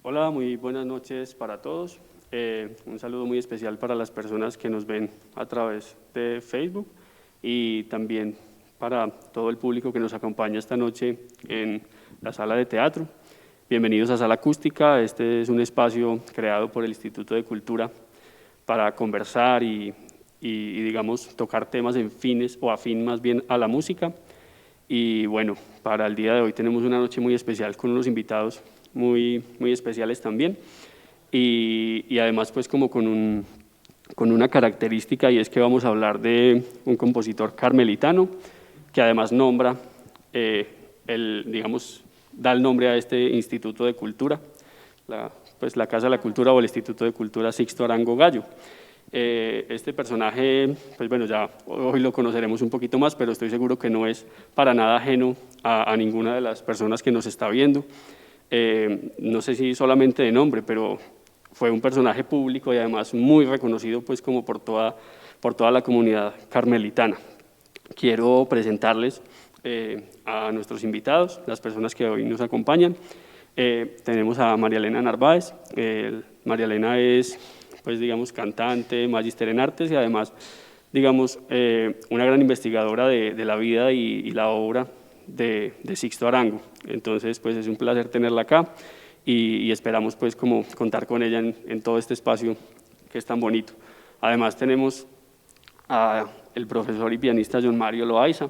Hola, muy buenas noches para todos. Un saludo muy especial para las personas que nos ven a través de Facebook y también para todo el público que nos acompaña esta noche en la sala de teatro. Bienvenidos a Sala Acústica. Este es un espacio creado por el Instituto de Cultura para conversar y digamos, tocar temas afín más bien a la música. Y bueno, para el día de hoy tenemos una noche muy especial con unos invitados muy especiales también y además pues como con una característica, y es que vamos a hablar de un compositor carmelitano que además nombra, digamos, da el nombre a este Instituto de Cultura, la Casa de la Cultura o el Instituto de Cultura Sixto Arango Gallo. Este personaje, pues bueno, ya hoy lo conoceremos un poquito más, pero estoy seguro que no es para nada ajeno a ninguna de las personas que nos está viendo. No sé si solamente de nombre, pero fue un personaje público y además muy reconocido pues como por toda la comunidad carmelitana. Quiero presentarles a nuestros invitados, las personas que hoy nos acompañan. Tenemos a María Elena Narváez. María Elena es, pues digamos, cantante, magíster en artes y además, digamos, una gran investigadora de la vida y la obra de Sixto Arango. Entonces, pues es un placer tenerla acá y esperamos pues como contar con ella en todo este espacio que es tan bonito. Además tenemos a el profesor y pianista John Mario Loaiza.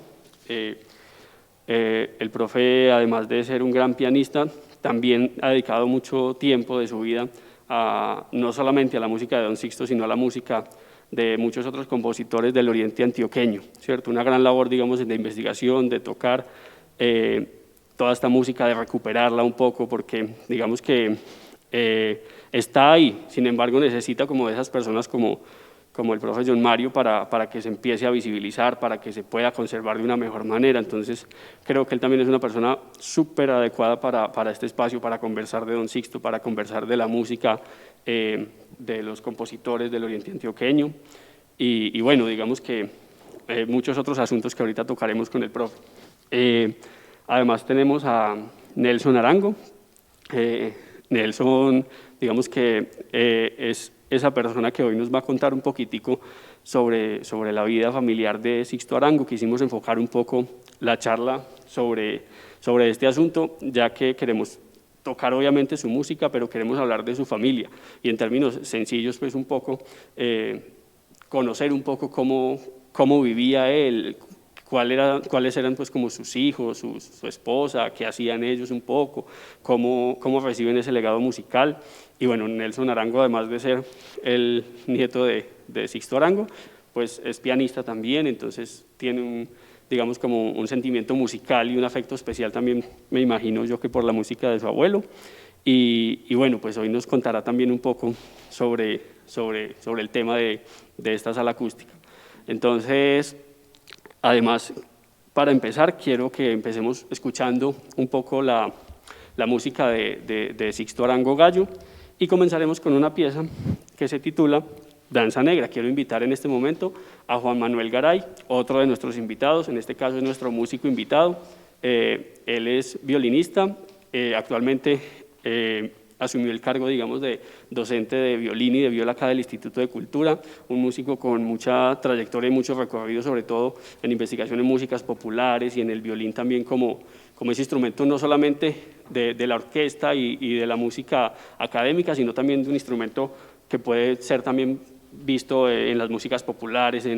El profe, además de ser un gran pianista, también ha dedicado mucho tiempo de su vida no solamente a la música de Don Sixto, sino a la música de muchos otros compositores del oriente antioqueño, ¿cierto? Una gran labor, digamos, de investigación, de tocar toda esta música, de recuperarla un poco, porque digamos que está ahí, sin embargo necesita como de esas personas como el profe John Mario para que se empiece a visibilizar, para que se pueda conservar de una mejor manera. Entonces creo que él también es una persona súper adecuada para este espacio, para conversar de Don Sixto, para conversar de la música de los compositores del oriente antioqueño y bueno, digamos que muchos otros asuntos que ahorita tocaremos con el profe. Además tenemos a Nelson Arango. Nelson, digamos que es esa persona que hoy nos va a contar un poquitico sobre la vida familiar de Sixto Arango. Quisimos enfocar un poco la charla sobre este asunto, ya que queremos tocar obviamente su música, pero queremos hablar de su familia y en términos sencillos pues un poco conocer un poco cómo vivía él, cuáles eran pues como sus hijos, su esposa, qué hacían ellos un poco, cómo reciben ese legado musical. Y bueno, Nelson Arango, además de ser el nieto de Sixto Arango, pues es pianista también, entonces tiene digamos como un sentimiento musical y un afecto especial también, me imagino yo, que por la música de su abuelo. Y bueno, pues hoy nos contará también un poco sobre el tema de esta sala acústica. Entonces, además, para empezar, quiero que empecemos escuchando un poco la música de Sixto Arango Gallo y comenzaremos con una pieza que se titula Danza Negra. Quiero invitar en este momento a Juan Manuel Garay, otro de nuestros invitados, en este caso es nuestro músico invitado. Él es violinista, actualmente asumió el cargo, digamos, de docente de violín y de viola acá del Instituto de Cultura, un músico con mucha trayectoria y mucho recorrido, sobre todo en investigación en músicas populares y en el violín también como ese instrumento no solamente de la orquesta y de la música académica, sino también de un instrumento que puede ser también visto en las músicas populares,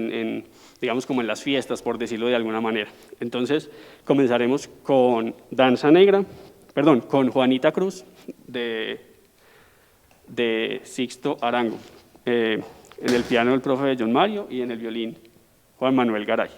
digamos como en las fiestas, por decirlo de alguna manera. Entonces, comenzaremos con Danza Negra, con Juanita Cruz, de Sixto Arango, en el piano el profe John Mario y en el violín Juan Manuel Garay.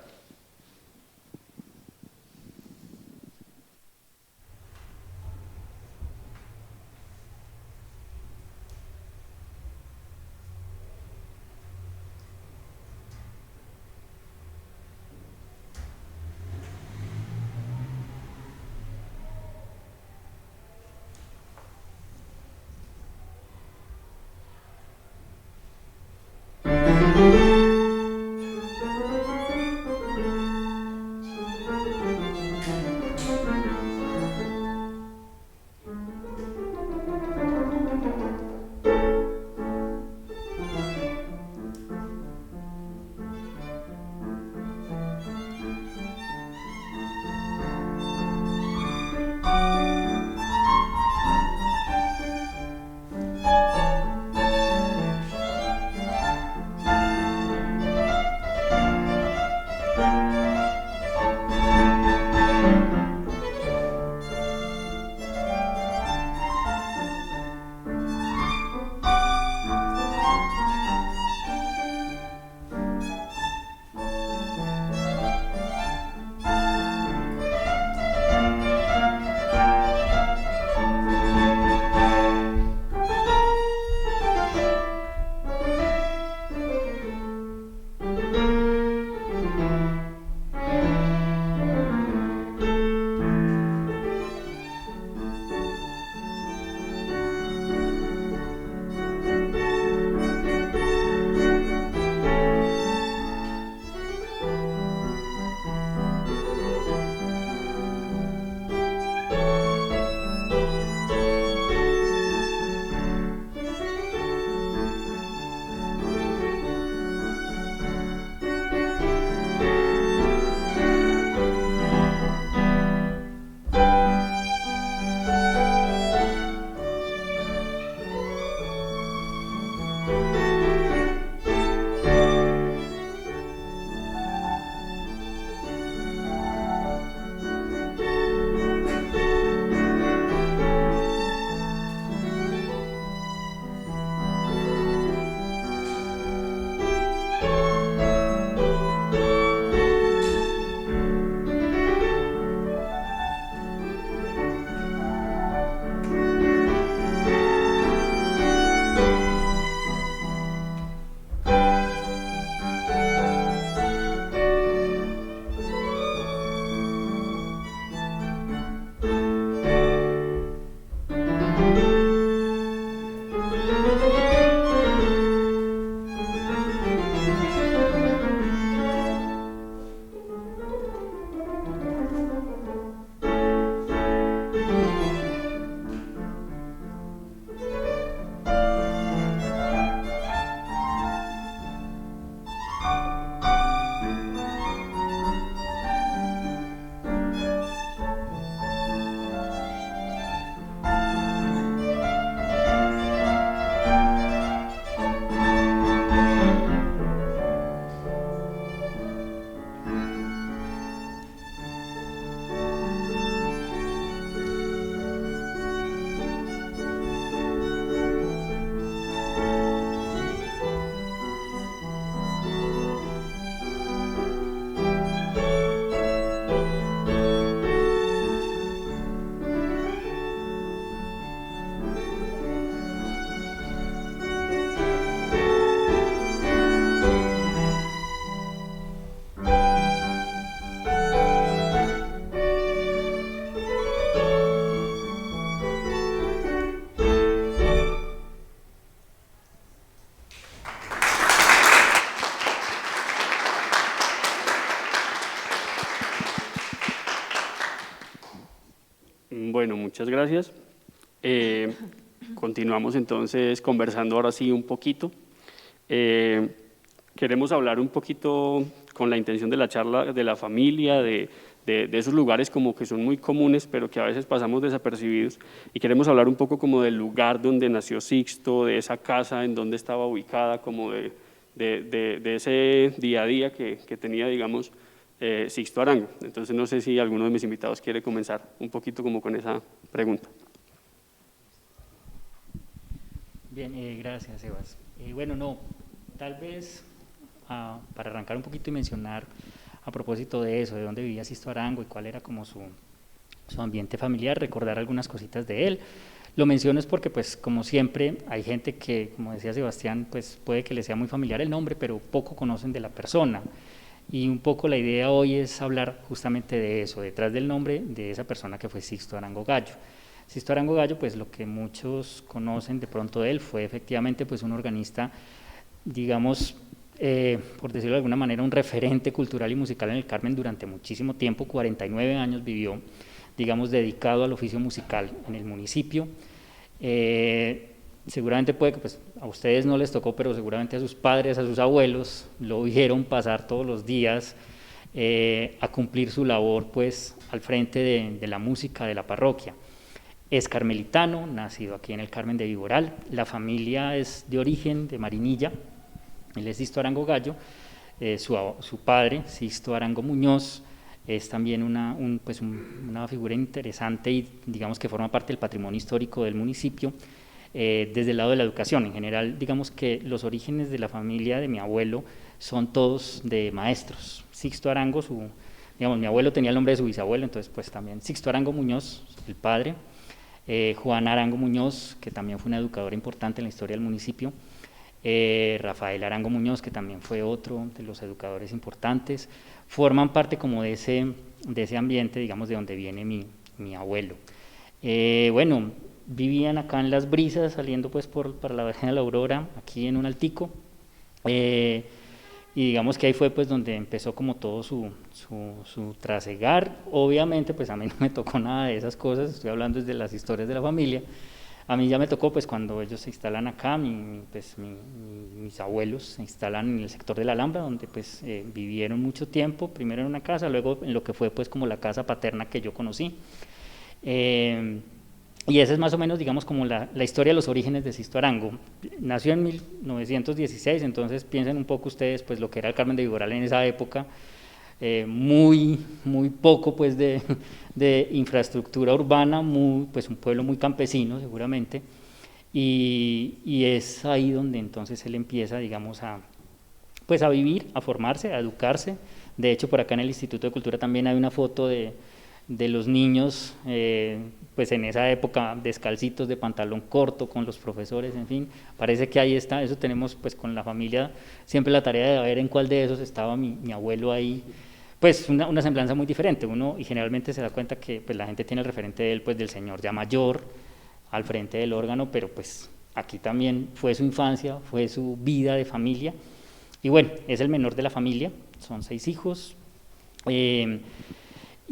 Bueno, muchas gracias. Continuamos entonces conversando ahora sí un poquito. Queremos hablar un poquito con la intención de la charla de la familia, de esos lugares como que son muy comunes, pero que a veces pasamos desapercibidos, y queremos hablar un poco como del lugar donde nació Sixto, de esa casa en donde estaba ubicada, como de ese día a día que tenía, digamos, Sixto Arango. Entonces no sé si alguno de mis invitados quiere comenzar un poquito como con esa pregunta. Bien, gracias, Sebas. Bueno, no, tal vez para arrancar un poquito y mencionar a propósito de eso, de dónde vivía Sixto Arango y cuál era como su ambiente familiar, recordar algunas cositas de él. Lo menciono es porque, pues, como siempre, hay gente que, como decía Sebastián, pues puede que le sea muy familiar el nombre, pero poco conocen de la persona. Y un poco la idea hoy es hablar justamente de eso, detrás del nombre de esa persona que fue Sixto Arango Gallo. Sixto Arango Gallo, pues lo que muchos conocen de pronto de él fue efectivamente pues un organista, digamos, por decirlo de alguna manera, un referente cultural y musical en el Carmen durante muchísimo tiempo. 49 años vivió, digamos, dedicado al oficio musical en el municipio. Seguramente puede que pues, a ustedes no les tocó, pero seguramente a sus padres, a sus abuelos, lo vieron pasar todos los días a cumplir su labor pues, al frente de la música de la parroquia. Es carmelitano, nacido aquí en el Carmen de Viboral. La familia es de origen de Marinilla. Él es Sixto Arango Gallo. Su padre, Sixto Arango Muñoz, es también una figura interesante y digamos que forma parte del patrimonio histórico del municipio. Desde el lado de la educación, en general, digamos que los orígenes de la familia de mi abuelo son todos de maestros. Sixto Arango, mi abuelo tenía el nombre de su bisabuelo, entonces pues también Sixto Arango Muñoz, el padre. Juan Arango Muñoz, que también fue un educador importante en la historia del municipio. Rafael Arango Muñoz, que también fue otro de los educadores importantes. Forman parte como de ese ambiente, digamos, de donde viene mi abuelo. Bueno, vivían acá en Las Brisas, saliendo pues para la Virgen de la Aurora, aquí en un altico. Y digamos que ahí fue pues donde empezó como todo su trasegar. Obviamente pues a mí no me tocó nada de esas cosas, estoy hablando desde las historias de la familia. A mí ya me tocó pues cuando ellos se instalan acá, mis abuelos se instalan en el sector de la Alhambra, donde pues vivieron mucho tiempo, primero en una casa, luego en lo que fue pues como la casa paterna que yo conocí. Y esa es más o menos, digamos, como la historia de los orígenes de Sixto Arango. Nació en 1916, entonces piensen un poco ustedes pues lo que era el Carmen de Viboral en esa época, muy poco pues de infraestructura urbana, pues un pueblo muy campesino seguramente, y es ahí donde entonces él empieza, digamos, a vivir, a formarse, a educarse. De hecho, por acá en el Instituto de Cultura también hay una foto de los niños, pues en esa época descalcitos de pantalón corto con los profesores, en fin, parece que ahí está. Eso tenemos pues con la familia siempre la tarea de ver en cuál de esos estaba mi abuelo ahí, pues una semblanza muy diferente. Uno y generalmente se da cuenta que pues la gente tiene el referente de él, pues del señor ya mayor al frente del órgano, pero pues aquí también fue su infancia, fue su vida de familia. Y bueno, es el menor de la familia, son 6 hijos.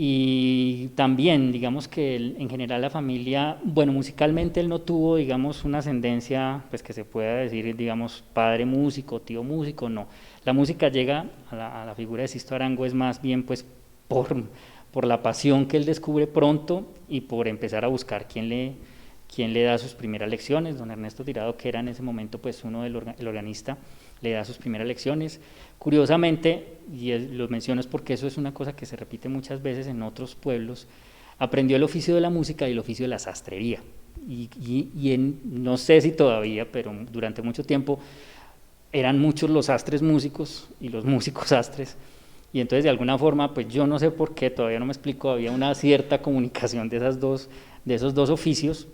Y también, digamos que en general la familia, bueno, musicalmente él no tuvo, digamos, una ascendencia, pues que se pueda decir, digamos, padre músico, tío músico, no. La música llega a la figura de Sixto Arango es más bien, pues, por la pasión que él descubre pronto y por empezar a buscar quién le da sus primeras lecciones. Don Ernesto Tirado, que era en ese momento, pues, el organista, le da sus primeras lecciones. Curiosamente, y lo menciono es porque eso es una cosa que se repite muchas veces en otros pueblos, aprendió el oficio de la música y el oficio de la sastrería. No sé si todavía, pero durante mucho tiempo eran muchos los sastres músicos y los músicos sastres. Y entonces de alguna forma, pues yo no sé por qué, todavía no me explico, había una cierta comunicación de esos dos oficios.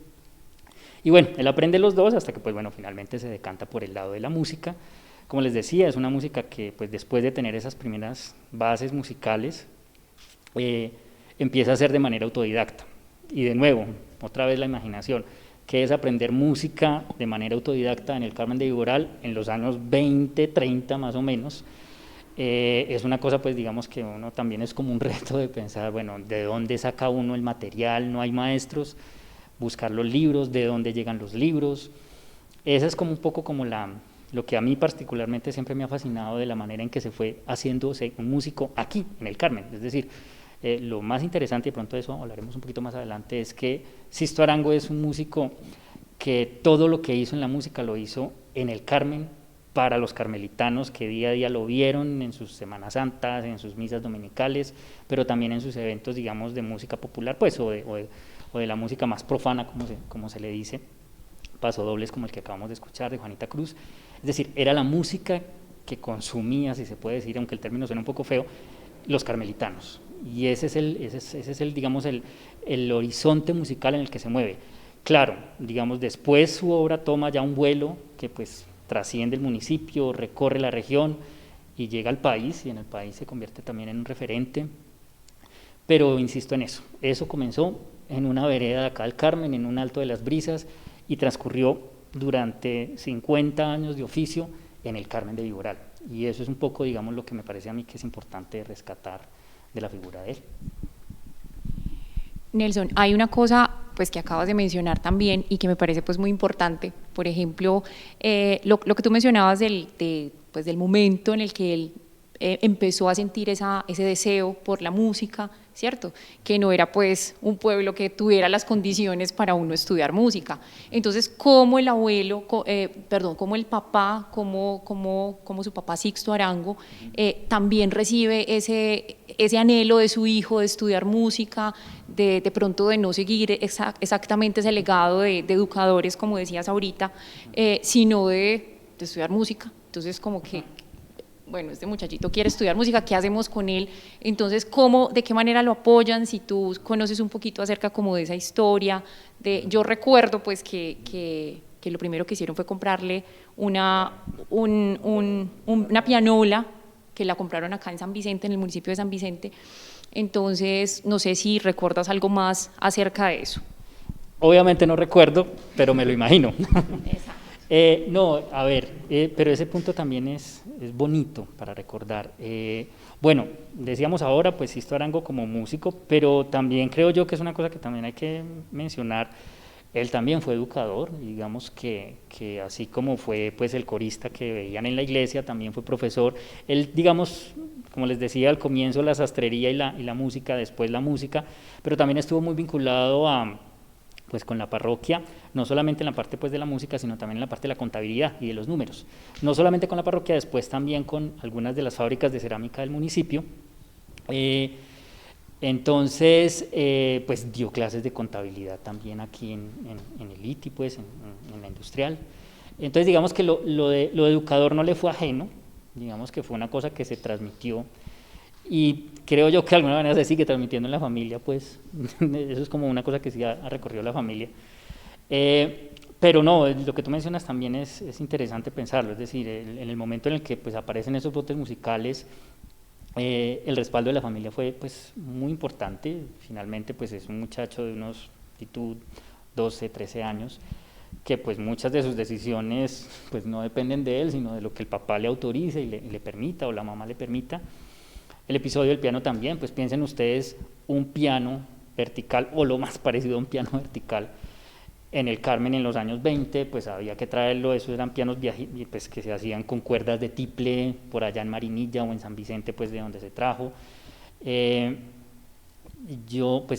Y bueno, él aprende los dos hasta que pues bueno, finalmente se decanta por el lado de la música. Como les decía, es una música que pues después de tener esas primeras bases musicales, empieza a hacer de manera autodidacta. Y de nuevo, otra vez la imaginación, que es aprender música de manera autodidacta en el Carmen de Viboral en los años 20, 30 más o menos. Es una cosa, pues digamos que uno también es como un reto de pensar, bueno, ¿de dónde saca uno el material? No hay maestros, buscar los libros, ¿de dónde llegan los libros? Esa es como un poco como lo que a mí particularmente siempre me ha fascinado de la manera en que se fue haciéndose un músico aquí, en el Carmen. Es decir, lo más interesante, y de pronto de eso hablaremos un poquito más adelante, es que Sisto Arango es un músico que todo lo que hizo en la música lo hizo en el Carmen, para los carmelitanos que día a día lo vieron en sus Semanas Santas, en sus misas dominicales, pero también en sus eventos, digamos, de música popular, pues, o de la música más profana, como se le dice, pasodobles como el que acabamos de escuchar de Juanita Cruz. Es decir, era la música que consumía, si se puede decir, aunque el término suena un poco feo, los carmelitanos. Y ese es el digamos, el horizonte musical en el que se mueve. Claro, digamos, después su obra toma ya un vuelo que pues trasciende el municipio, recorre la región y llega al país, y en el país se convierte también en un referente. Pero insisto en eso comenzó en una vereda de acá del Carmen, en un Alto de las Brisas, y transcurrió durante 50 años de oficio en el Carmen de Viboral. Y eso es un poco, digamos, lo que me parece a mí que es importante rescatar de la figura de él. Nelson, hay una cosa pues que acabas de mencionar también y que me parece pues muy importante. Por ejemplo, lo que tú mencionabas del momento en el que él empezó a sentir ese deseo por la música, ¿cierto? Que no era pues un pueblo que tuviera las condiciones para uno estudiar música. Entonces, ¿cómo el abuelo, cómo el papá, cómo su papá Sixto Arango también recibe ese anhelo de su hijo de estudiar música, de pronto de no seguir exactamente ese legado de educadores, como decías ahorita, sino de estudiar música? Entonces, como que bueno, este muchachito quiere estudiar música, ¿qué hacemos con él? Entonces, ¿de qué manera lo apoyan? Si tú conoces un poquito acerca como de esa historia, yo recuerdo pues que lo primero que hicieron fue comprarle una pianola, que la compraron acá en San Vicente, en el municipio de San Vicente. Entonces, no sé si recuerdas algo más acerca de eso. Obviamente no recuerdo, pero me lo imagino. No, a ver, pero ese punto también es bonito para recordar. Bueno, decíamos ahora, pues Sisto Arango como músico, pero también creo yo que es una cosa que también hay que mencionar. Él también fue educador, digamos que así como fue pues el corista que veían en la iglesia, también fue profesor. Él, digamos, como les decía al comienzo, la sastrería y la música, después la música, pero también estuvo muy vinculado pues con la parroquia, no solamente en la parte pues de la música, sino también en la parte de la contabilidad y de los números. No solamente con la parroquia, después también con algunas de las fábricas de cerámica del municipio. Entonces, pues dio clases de contabilidad también aquí en el ITI, pues en la industrial. Entonces, digamos que lo de educador no le fue ajeno, digamos que fue una cosa que se transmitió. Y creo yo que de alguna manera se sigue transmitiendo en la familia, pues eso es como una cosa que sí ha recorrido la familia. Pero no, lo que tú mencionas también es interesante pensarlo, es decir, en el momento en el que pues, aparecen esos brotes musicales, el respaldo de la familia fue pues, muy importante. Finalmente pues, es un muchacho de unos 12, 13 años, que pues muchas de sus decisiones pues, no dependen de él, sino de lo que el papá le autorice y le permita, o la mamá le permita. El episodio del piano también, pues piensen ustedes un piano vertical o lo más parecido a un piano vertical en el Carmen en los años 20, pues había que traerlo, esos eran pianos pues, que se hacían con cuerdas de tiple por allá en Marinilla o en San Vicente, pues de donde se trajo. Pues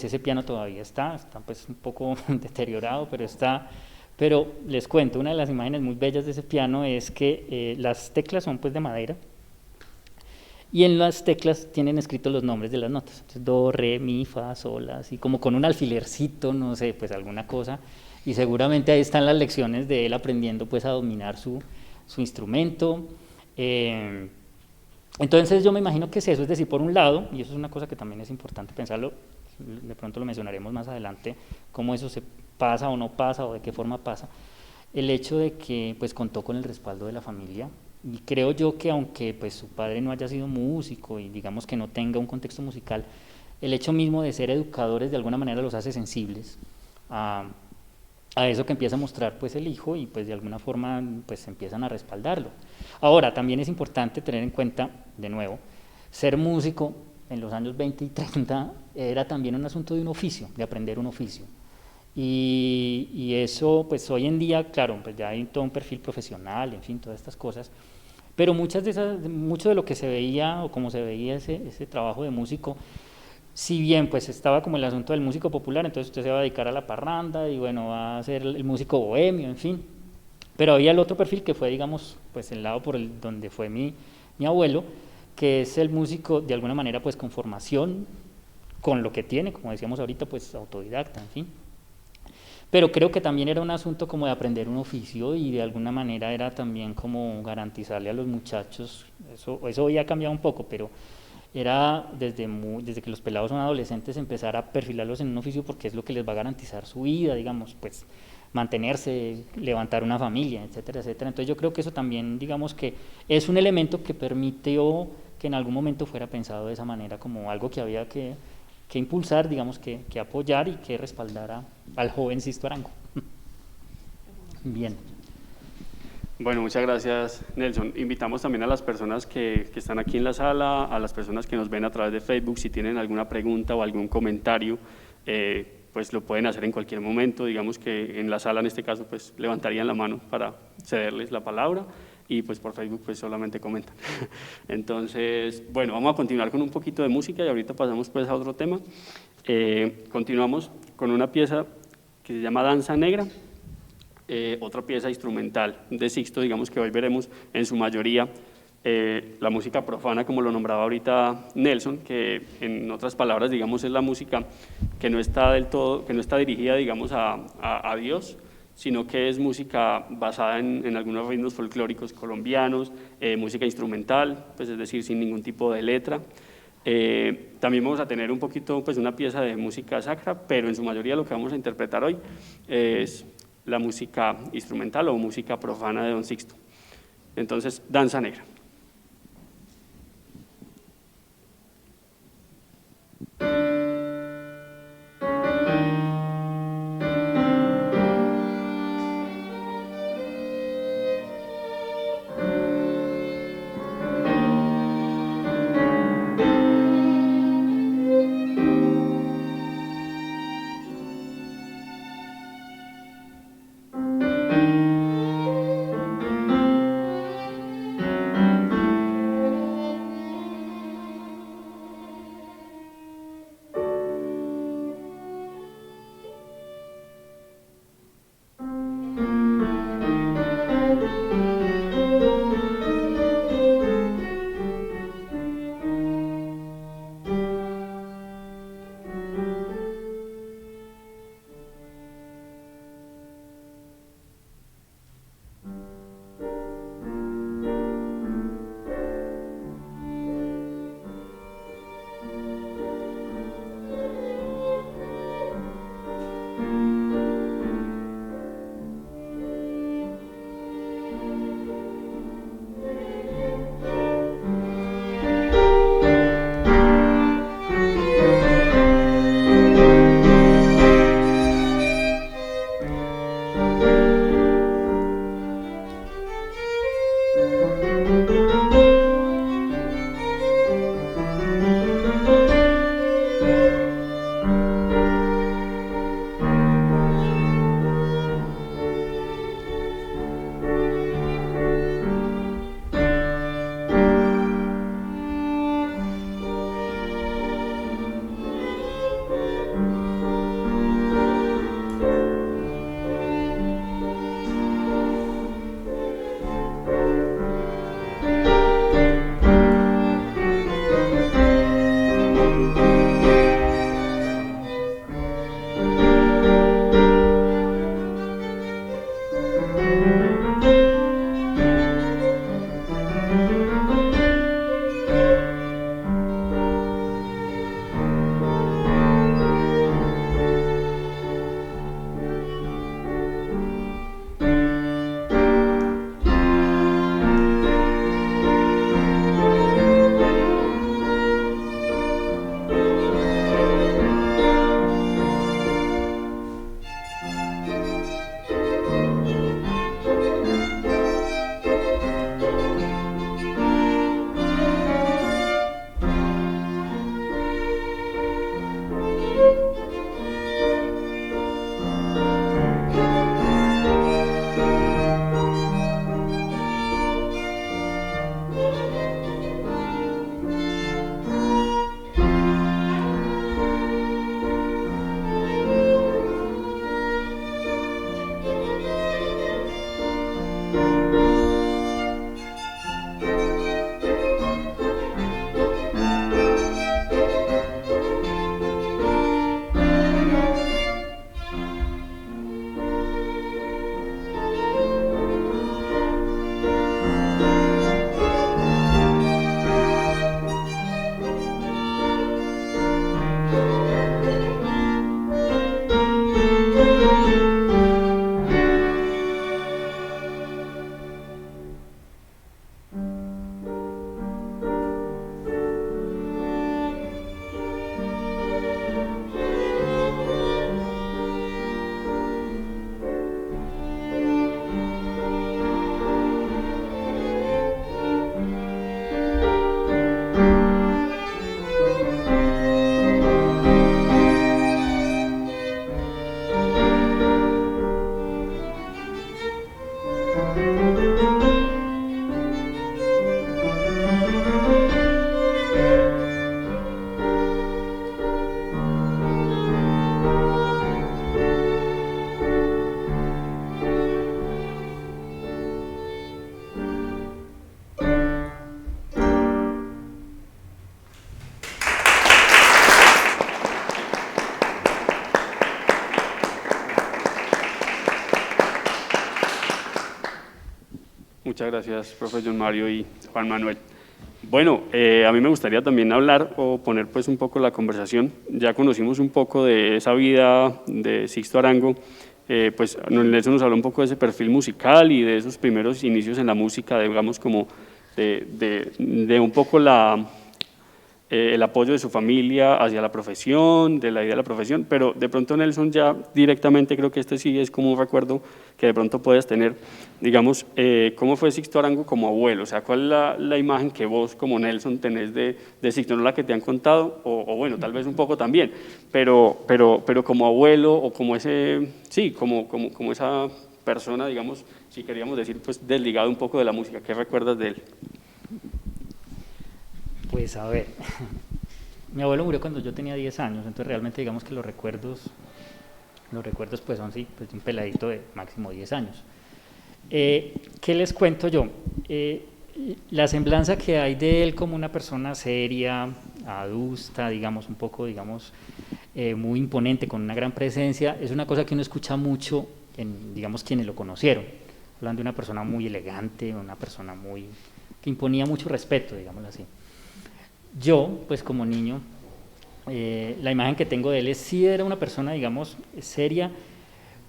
ese piano todavía está pues un poco deteriorado, pero les cuento, una de las imágenes muy bellas de ese piano es que las teclas son pues de madera, y en las teclas tienen escritos los nombres de las notas, entonces, do, re, mi, fa, sol, así como con un alfilercito, no sé, pues alguna cosa, y seguramente ahí están las lecciones de él aprendiendo pues a dominar su instrumento. Entonces yo me imagino que es eso, es decir, por un lado, y eso es una cosa que también es importante pensarlo, de pronto lo mencionaremos más adelante, cómo eso se pasa o no pasa, o de qué forma pasa, el hecho de que pues contó con el respaldo de la familia. Y creo yo que aunque pues, su padre no haya sido músico y digamos que no tenga un contexto musical, el hecho mismo de ser educadores de alguna manera los hace sensibles a a eso que empieza a mostrar pues el hijo y pues de alguna forma pues empiezan a respaldarlo. Ahora, también es importante tener en cuenta, de nuevo, ser músico en los años 20 y 30 era también un asunto de un oficio, de aprender un oficio. Y eso, pues hoy en día, claro, pues ya hay todo un perfil profesional, en fin, todas estas cosas, pero mucho de lo que se veía o como se veía ese trabajo de músico, si bien pues estaba como el asunto del músico popular, entonces usted se va a dedicar a la parranda y bueno, va a ser el músico bohemio, en fin, pero había el otro perfil que fue, digamos, pues el lado por el donde fue mi abuelo, que es el músico de alguna manera pues con formación, con lo que tiene, como decíamos ahorita, pues autodidacta, en fin. Pero creo que también era un asunto como de aprender un oficio y de alguna manera era también como garantizarle a los muchachos, eso hoy ha cambiado un poco, pero era desde que los pelados son adolescentes empezar a perfilarlos en un oficio porque es lo que les va a garantizar su vida, digamos, pues mantenerse, levantar una familia, etcétera, etcétera. Entonces yo creo que eso también, digamos que es un elemento que permitió que en algún momento fuera pensado de esa manera como algo que había que impulsar, digamos, que apoyar y que respaldar al joven Sisto Arango. Bien. Bueno, muchas gracias, Nelson. Invitamos también a las personas que están aquí en la sala, a las personas que nos ven a través de Facebook, si tienen alguna pregunta o algún comentario, pues lo pueden hacer en cualquier momento. Digamos que en la sala, en este caso, pues levantarían la mano para cederles la palabra y pues por Facebook pues solamente comentan. Entonces, bueno, vamos a continuar con un poquito de música y ahorita pasamos pues a otro tema. Continuamos con una pieza que se llama Danza Negra. Otra pieza instrumental de Sixto, digamos que hoy veremos en su mayoría la música profana, como lo nombraba ahorita Nelson, que en otras palabras, digamos, es la música que no está del todo, que no está dirigida, digamos, a Dios, sino que es música basada en algunos ritmos folclóricos colombianos, música instrumental, pues es decir, sin ningún tipo de letra. También vamos a tener un poquito, pues una pieza de música sacra, pero en su mayoría lo que vamos a interpretar hoy es la música instrumental o música profana de Don Sixto. Entonces, Danza Negra. Muchas gracias, profe John Mario y Juan Manuel. Bueno, a mí me gustaría también hablar o poner pues un poco la conversación. Ya conocimos un poco de esa vida de Sixto Arango, pues Nelson nos habló un poco de ese perfil musical y de esos primeros inicios en la música, digamos como de un poco el apoyo de su familia hacia la profesión, de la idea de la profesión, pero de pronto Nelson ya directamente creo que este sí es como un recuerdo que de pronto puedes tener, digamos, ¿cómo fue Sixto Arango como abuelo? O sea, ¿cuál es la imagen que vos como Nelson tenés de Sixto? No la que te han contado, o bueno, tal vez un poco también, pero como abuelo o como ese, sí, como esa persona, digamos, si queríamos decir, pues desligado un poco de la música, ¿qué recuerdas de él? Pues a ver, mi abuelo murió cuando yo tenía 10 años, entonces realmente digamos que los recuerdos pues son sí, pues de un peladito de máximo 10 años. ¿Qué les cuento yo? La semblanza que hay de él como una persona seria, adusta, digamos, un poco, digamos, muy imponente, con una gran presencia, es una cosa que uno escucha mucho en, digamos, quienes lo conocieron. Hablando de una persona muy elegante, una persona que imponía mucho respeto, digámoslo así. Yo, pues como niño, la imagen que tengo de él es sí era una persona, digamos, seria,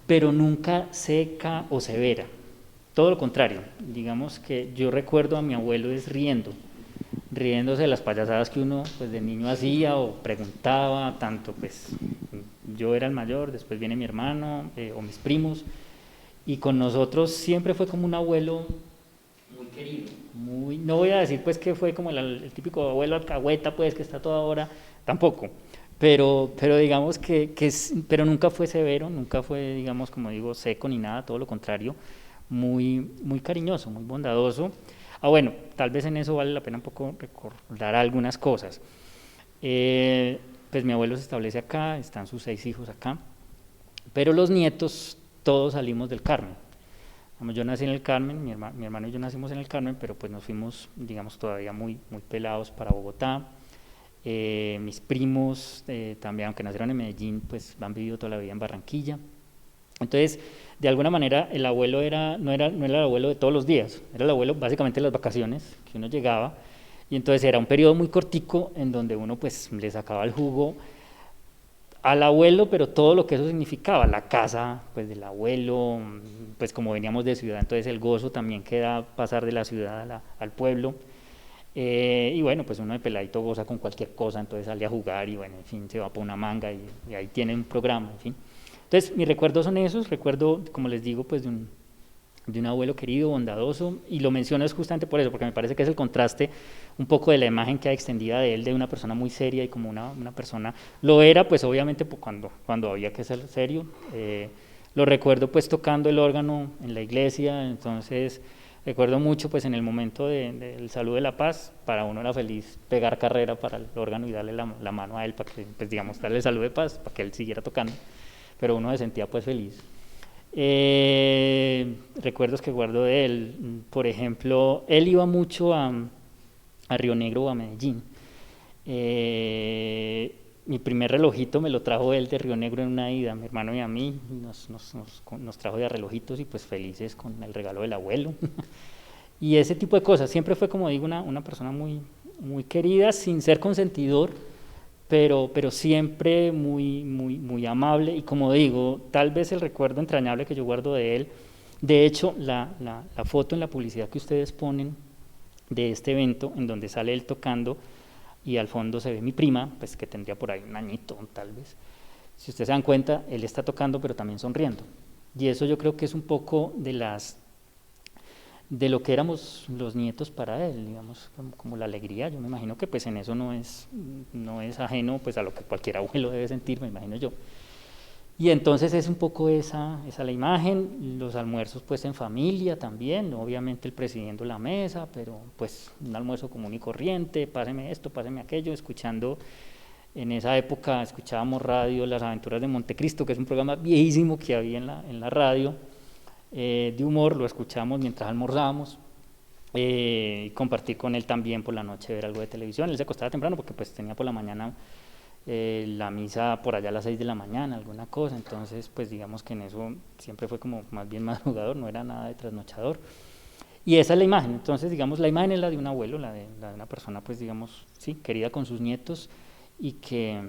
pero nunca seca o severa. Todo lo contrario, digamos que yo recuerdo a mi abuelo es riéndose de las payasadas que uno pues de niño hacía o preguntaba, tanto pues yo era el mayor, después viene mi hermano o mis primos, y con nosotros siempre fue como un abuelo muy querido, no voy a decir pues que fue como el típico abuelo alcahueta pues que está toda hora, tampoco, pero digamos pero nunca fue severo, nunca fue digamos como digo seco ni nada, todo lo contrario, muy cariñoso, muy bondadoso. Bueno, tal vez en eso vale la pena un poco recordar algunas cosas. Pues mi abuelo se establece acá, están sus 6 hijos acá, pero los nietos todos salimos del Carmen. Yo nací en el Carmen, mi hermano y yo nacimos en el Carmen, pero pues nos fuimos, digamos, todavía muy pelados para Bogotá. Mis primos también, aunque nacieron en Medellín, pues han vivido toda la vida en Barranquilla. Entonces, de alguna manera, el abuelo no era el abuelo de todos los días, era el abuelo básicamente de las vacaciones, que uno llegaba, y entonces era un periodo muy cortico en donde uno pues le sacaba el jugo al abuelo, pero todo lo que eso significaba, la casa pues del abuelo, pues como veníamos de ciudad, entonces el gozo también que era pasar de la ciudad al pueblo, y bueno, pues uno de peladito goza con cualquier cosa, entonces sale a jugar y bueno, en fin, se va por una manga y ahí tiene un programa, en fin. Entonces, mis recuerdos son esos, recuerdo, como les digo, pues de un abuelo querido, bondadoso, y lo menciono es justamente por eso, porque me parece que es el contraste un poco de la imagen que hay extendida de él, de una persona muy seria y como una persona, lo era pues obviamente cuando había que ser serio, lo recuerdo pues tocando el órgano en la iglesia, entonces recuerdo mucho pues en el momento del saludo de la paz, para uno era feliz pegar carrera para el órgano y darle la mano a él para que, pues digamos, darle el saludo de paz, para que él siguiera tocando, pero uno se sentía pues feliz. Recuerdos que guardo de él, por ejemplo, él iba mucho a Río Negro o a Medellín. Mi primer relojito me lo trajo él de Río Negro en una ida, mi hermano y a mí, nos trajo de relojitos y pues felices con el regalo del abuelo. Y ese tipo de cosas, siempre fue como digo una persona muy querida, sin ser consentidor, pero siempre muy amable y como digo, tal vez el recuerdo entrañable que yo guardo de él, de hecho la foto en la publicidad que ustedes ponen de este evento en donde sale él tocando y al fondo se ve mi prima, pues que tendría por ahí un añito tal vez, si ustedes se dan cuenta, él está tocando pero también sonriendo y eso yo creo que es un poco de lo que éramos los nietos para él, digamos, como la alegría, yo me imagino que pues en eso no es ajeno pues a lo que cualquier abuelo debe sentir, me imagino yo. Y entonces es un poco esa la imagen, los almuerzos pues en familia también, obviamente él presidiendo la mesa, pero pues un almuerzo común y corriente, páseme esto, páseme aquello, escuchando, en esa época escuchábamos radio, Las Aventuras de Montecristo, que es un programa viejísimo que había en la radio, de humor, lo escuchamos mientras almorzábamos, y compartir con él también por la noche, ver algo de televisión. Él se acostaba temprano porque pues tenía por la mañana la misa por allá a las 6 de la mañana, alguna cosa, entonces pues digamos que en eso siempre fue como más bien madrugador, no era nada de trasnochador. Y esa es la imagen. Entonces, digamos, la imagen es la de un abuelo, la de una persona, pues, digamos, sí, querida con sus nietos y que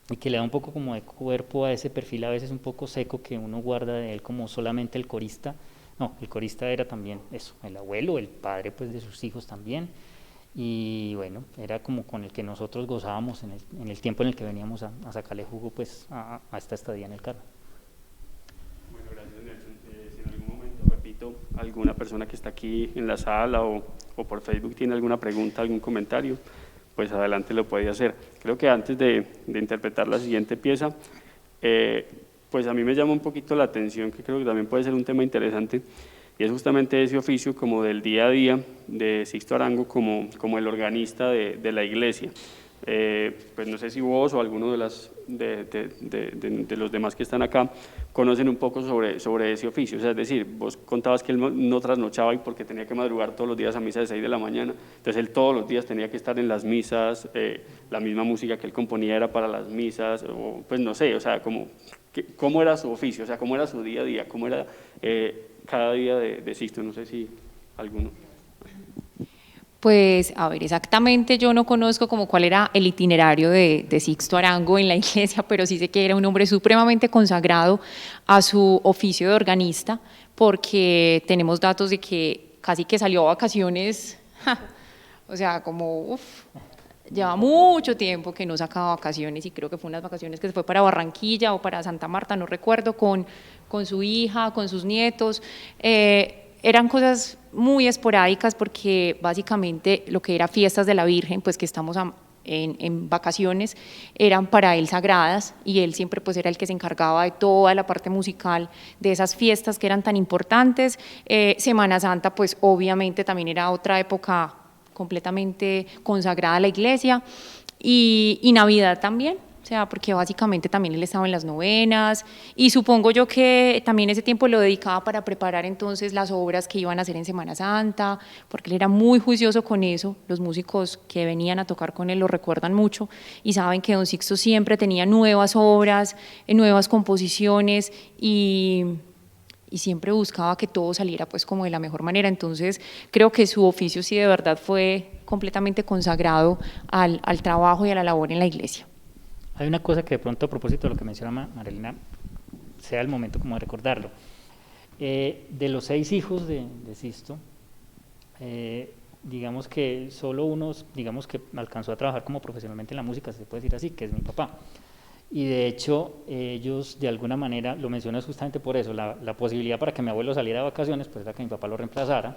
le da un poco como de cuerpo a ese perfil a veces un poco seco que uno guarda de él como solamente el corista. No, el corista era también eso, el abuelo, el padre pues de sus hijos también, y bueno, era como con el que nosotros gozábamos en el tiempo en el que veníamos a sacarle jugo pues a esta estadía en el carro. Bueno, gracias Nelson. Si en algún momento, repito, alguna persona que está aquí en la sala o por Facebook tiene alguna pregunta, algún comentario, pues adelante lo puede hacer. Creo que antes de interpretar la siguiente pieza, pues a mí me llama un poquito la atención, que creo que también puede ser un tema interesante, y es justamente ese oficio como del día a día de Sixto Arango como el organista de la iglesia. Pues no sé si vos o alguno de los demás que están acá conocen un poco sobre ese oficio. O sea, es decir, vos contabas que él no trasnochaba y porque tenía que madrugar todos los días a misa de 6 de la mañana, entonces él todos los días tenía que estar en las misas, la misma música que él componía era para las misas, o pues no sé, o sea, ¿cómo era su oficio? O sea, ¿cómo era su día a día? ¿Cómo era cada día de Sixto? No sé si alguno. Pues, a ver, exactamente yo no conozco como cuál era el itinerario de Sixto Arango en la iglesia, pero sí sé que era un hombre supremamente consagrado a su oficio de organista, porque tenemos datos de que casi que salió a vacaciones, o sea, como, lleva mucho tiempo que no sacaba vacaciones, y creo que fue unas vacaciones que se fue para Barranquilla o para Santa Marta, no recuerdo, con su hija, con sus nietos. Eran cosas muy esporádicas porque básicamente lo que era fiestas de la Virgen, pues que estamos en vacaciones, eran para él sagradas, y él siempre pues era el que se encargaba de toda la parte musical de esas fiestas que eran tan importantes. Semana Santa pues obviamente también era otra época completamente consagrada a la iglesia, y Navidad también. O sea, porque básicamente también él estaba en las novenas, y supongo yo que también ese tiempo lo dedicaba para preparar entonces las obras que iban a hacer en Semana Santa, porque él era muy juicioso con eso. Los músicos que venían a tocar con él lo recuerdan mucho y saben que don Sixto siempre tenía nuevas obras, nuevas composiciones, y siempre buscaba que todo saliera pues como de la mejor manera. Entonces creo que su oficio sí de verdad fue completamente consagrado al trabajo y a la labor en la iglesia. Hay una cosa que de pronto a propósito de lo que menciona Marilena, sea el momento como de recordarlo. De los 6 hijos de Sixto, digamos que solo uno, digamos que alcanzó a trabajar como profesionalmente en la música, se puede decir así, que es mi papá. Y de hecho ellos de alguna manera, lo menciono justamente por eso, la posibilidad para que mi abuelo saliera de vacaciones pues era que mi papá lo reemplazara,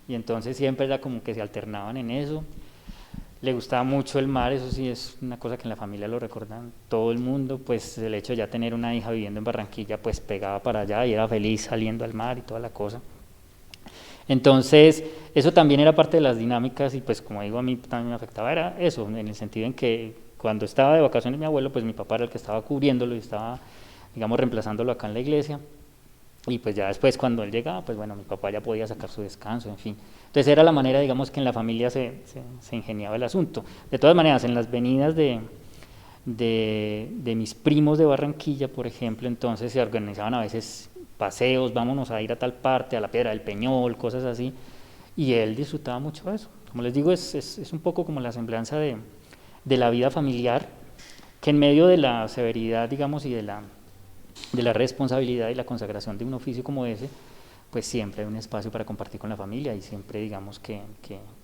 y entonces siempre era como que se alternaban en eso. Le gustaba mucho el mar, eso sí es una cosa que en la familia lo recuerdan todo el mundo, pues el hecho de ya tener una hija viviendo en Barranquilla, pues pegaba para allá y era feliz saliendo al mar y toda la cosa. Entonces, eso también era parte de las dinámicas, y pues como digo, a mí también me afectaba, era eso, en el sentido en que cuando estaba de vacaciones mi abuelo, pues mi papá era el que estaba cubriéndolo y estaba, digamos, reemplazándolo acá en la iglesia, y pues ya después cuando él llegaba, pues bueno, mi papá ya podía sacar su descanso, en fin. Entonces era la manera, digamos, que en la familia se ingeniaba el asunto. De todas maneras, en las venidas de mis primos de Barranquilla, por ejemplo, entonces se organizaban a veces paseos, vámonos a ir a tal parte, a la Piedra del Peñol, cosas así, y él disfrutaba mucho de eso. Como les digo, es un poco como la semblanza de la vida familiar, que en medio de la severidad, digamos, y de la responsabilidad y la consagración de un oficio como ese, pues siempre hay un espacio para compartir con la familia, y siempre digamos que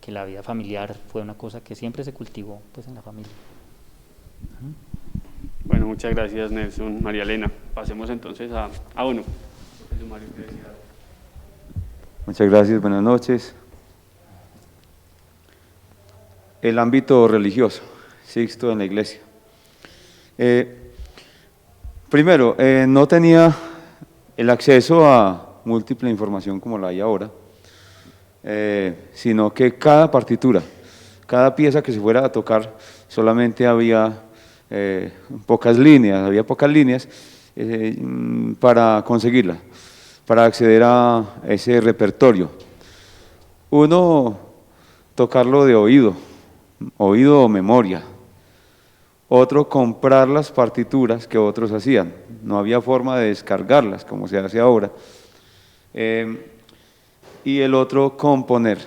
la vida familiar fue una cosa que siempre se cultivó pues en la familia. Bueno, muchas gracias Nelson, María Elena. Pasemos entonces a uno. Muchas gracias, buenas noches. El ámbito religioso, Sixto en la iglesia. Primero, no tenía el acceso a múltiple información como la hay ahora, sino que cada partitura, cada pieza que se fuera a tocar, solamente había pocas líneas para conseguirla, para acceder a ese repertorio. Uno, tocarlo de oído o memoria. Otro, comprar las partituras que otros hacían. No había forma de descargarlas como se hace ahora. y el otro componer.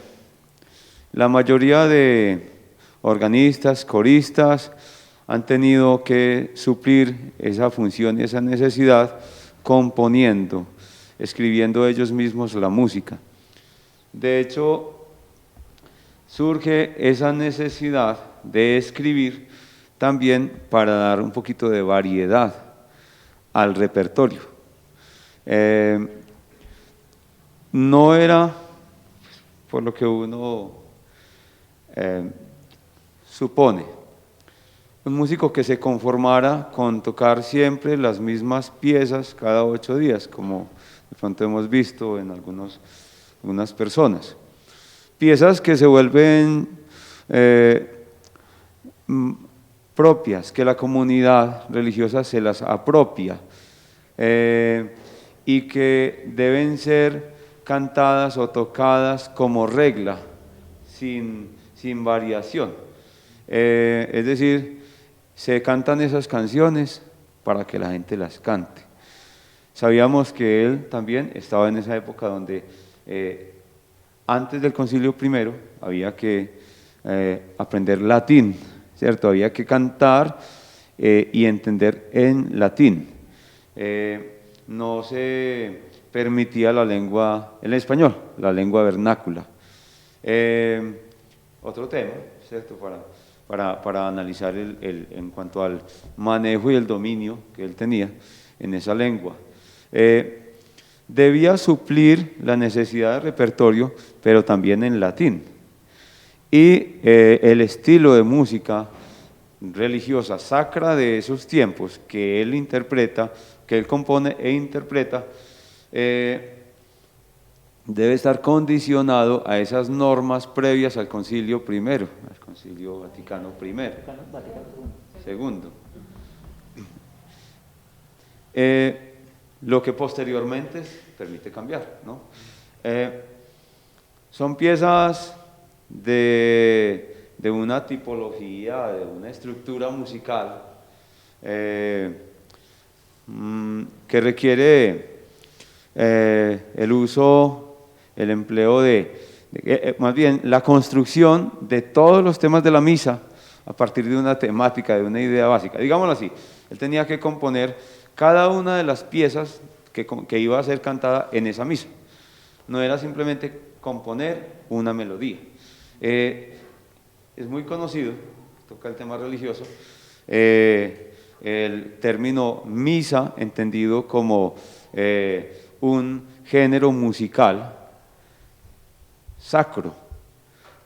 La mayoría de organistas, coristas, han tenido que suplir esa función y esa necesidad componiendo, escribiendo ellos mismos la música. De hecho, surge esa necesidad de escribir también para dar un poquito de variedad al repertorio. No era, por lo que uno supone, un músico que se conformara con tocar siempre las mismas piezas cada 8 días, como de pronto hemos visto en algunas personas. Piezas que se vuelven propias, que la comunidad religiosa se las apropia y que deben ser cantadas o tocadas como regla, sin variación. Es decir, se cantan esas canciones para que la gente las cante. Sabíamos que él también estaba en esa época donde antes del Concilio I había que aprender latín, ¿cierto? Había que cantar y entender en latín. No se permitía la lengua, el español, la lengua vernácula. Otro tema, ¿cierto? Para analizar en cuanto al manejo y el dominio que él tenía en esa lengua. Debía suplir la necesidad de repertorio, pero también en latín. Y el estilo de música religiosa sacra de esos tiempos que él interpreta, que él compone e interpreta, debe estar condicionado a esas normas previas al Concilio I, al Concilio Vaticano I, segundo. Lo que posteriormente permite cambiar, ¿no? Son piezas de una tipología, de una estructura musical que requiere el uso, el empleo más bien la construcción de todos los temas de la misa a partir de una temática, de una idea básica. Digámoslo así, él tenía que componer cada una de las piezas que iba a ser cantada en esa misa. No era simplemente componer una melodía. Es muy conocido, toca el tema religioso, el término misa entendido como un género musical sacro.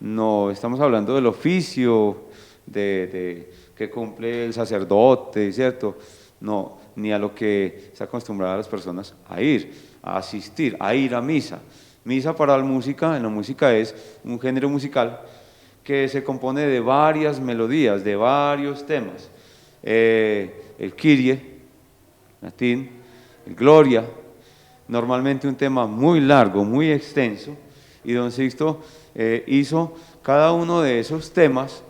No estamos hablando del oficio que cumple el sacerdote, ¿cierto? No, ni a lo que se acostumbradas las personas a ir, a asistir, a ir a misa. Misa para la música, en la música es un género musical que se compone de varias melodías, de varios temas. El Kyrie, latín, el Gloria, normalmente un tema muy largo, muy extenso, y don Sixto hizo cada uno de esos temas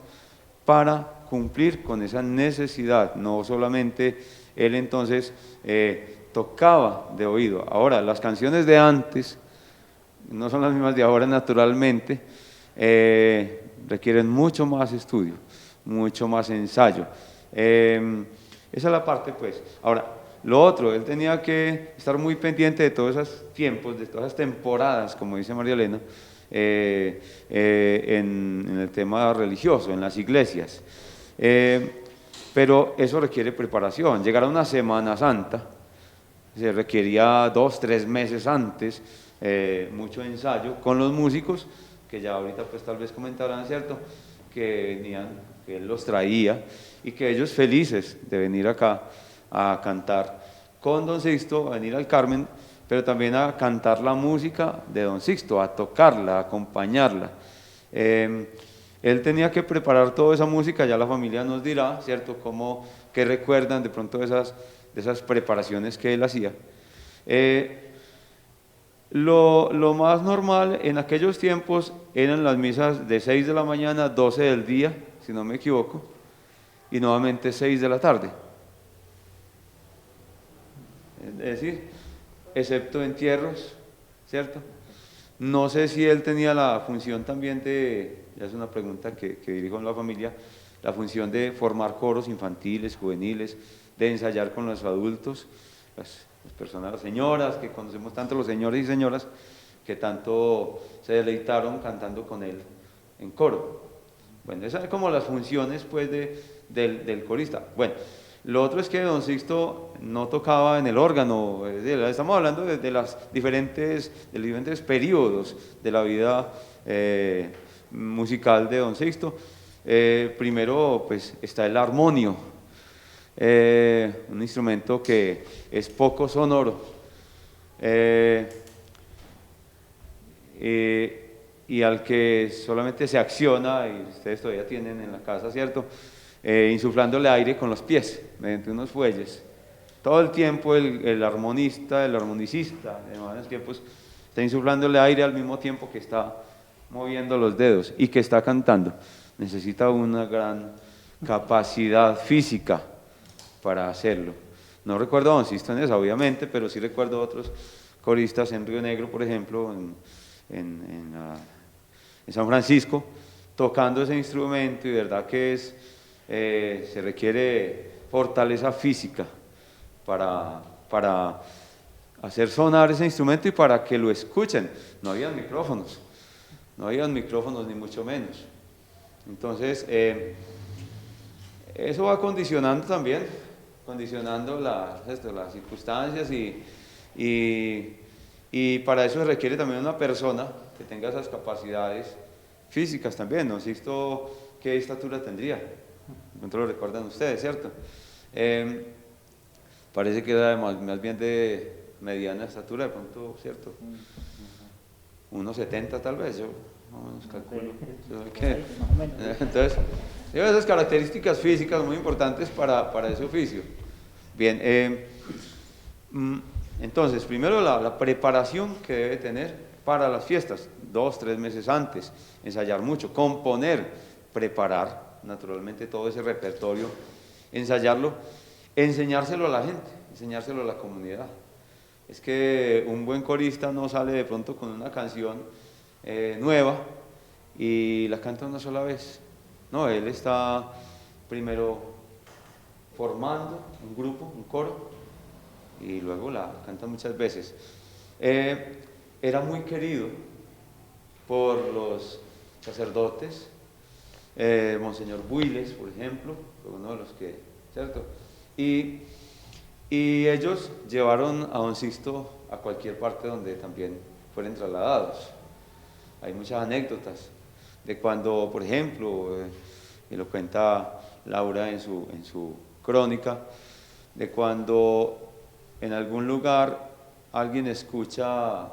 para cumplir con esa necesidad. No solamente él entonces tocaba de oído. Ahora, las canciones de antes no son las mismas de ahora naturalmente, requieren mucho más estudio, mucho más ensayo. Esa es la parte, pues. Ahora, lo otro, él tenía que estar muy pendiente de todos esos tiempos, de todas esas temporadas, como dice María Elena, en el tema religioso, en las iglesias. Pero eso requiere preparación. Llegar a una Semana Santa se requería 2, 3 meses antes, mucho ensayo con los músicos, que ya ahorita pues tal vez comentarán, ¿cierto?, que venían, que él los traía y que ellos felices de venir acá a cantar con don Sixto, a venir al Carmen, pero también a cantar la música de don Sixto, a tocarla, a acompañarla. Él tenía que preparar toda esa música, ya la familia nos dirá, ¿cierto?, qué recuerdan de pronto de esas preparaciones que él hacía. Lo más normal en aquellos tiempos eran las misas de 6 de la mañana, 12 del día, si no me equivoco, y nuevamente 6 de la tarde. Es decir, excepto entierros, ¿cierto? No sé si él tenía la función también de, ya es una pregunta que dirijo en la familia, la función de formar coros infantiles, juveniles, de ensayar con los adultos, las personas, las señoras, que conocemos tanto los señores y señoras, que tanto se deleitaron cantando con él en coro. Bueno, esas son como las funciones pues del corista. Bueno, lo otro es que don Sixto no tocaba en el órgano, estamos hablando de los diferentes periodos de la vida musical de don Sixto. Primero pues está el armonio, un instrumento que es poco sonoro, y al que solamente se acciona, y ustedes todavía tienen en la casa, ¿cierto?, insuflándole aire con los pies, mediante unos fuelles. Todo el tiempo el armonista, el armonicista, en los tiempos, está insuflándole aire al mismo tiempo que está moviendo los dedos y que está cantando. Necesita una gran capacidad física para hacerlo. No recuerdo a don Sixto en esa, obviamente, pero sí recuerdo a otros coristas en Río Negro, por ejemplo, en San Francisco, tocando ese instrumento, y de verdad que se requiere fortaleza física para hacer sonar ese instrumento y para que lo escuchen. No habían micrófonos ni mucho menos. Entonces, eso va condicionando también, las circunstancias, y para eso se requiere también una persona que tenga esas capacidades físicas también. ¿No? Sixto, ¿qué estatura tendría? No lo recuerdan ustedes, ¿cierto? Parece que era más bien de mediana estatura, de pronto, ¿cierto? 1,70 tal vez, yo más o menos calculo. Entonces, esas características físicas muy importantes para ese oficio. Bien, entonces, primero la preparación que debe tener para las fiestas, 2-3 meses antes, ensayar mucho, componer, preparar naturalmente todo ese repertorio, ensayarlo, enseñárselo a la gente, enseñárselo a la comunidad. Es que un buen corista no sale de pronto con una canción nueva y la canta una sola vez. No, él está primero formando un grupo, un coro, y luego la canta muchas veces. Era muy querido por los sacerdotes, Monseñor Builes, por ejemplo, fue uno de los que, ¿cierto? Y ellos llevaron a don Sixto a cualquier parte donde también fueran trasladados. Hay muchas anécdotas de cuando, por ejemplo, y lo cuenta Laura en su crónica, de cuando en algún lugar alguien escucha,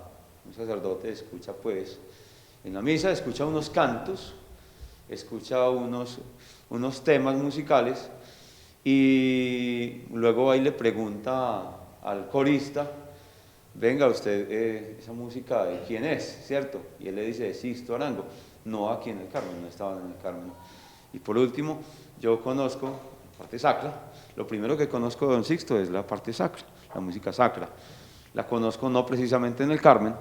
un sacerdote escucha pues, en la misa escucha unos cantos, escucha unos temas musicales, y luego ahí le pregunta al corista: venga usted, esa música ¿de quién es? ¿Cierto? Y él le dice: de Sixto Arango. No aquí en el Carmen, no estaban en el Carmen. Y por último, yo conozco la parte sacra. Lo primero que conozco de don Sixto es la parte sacra, la música sacra. La conozco no precisamente en el Carmen,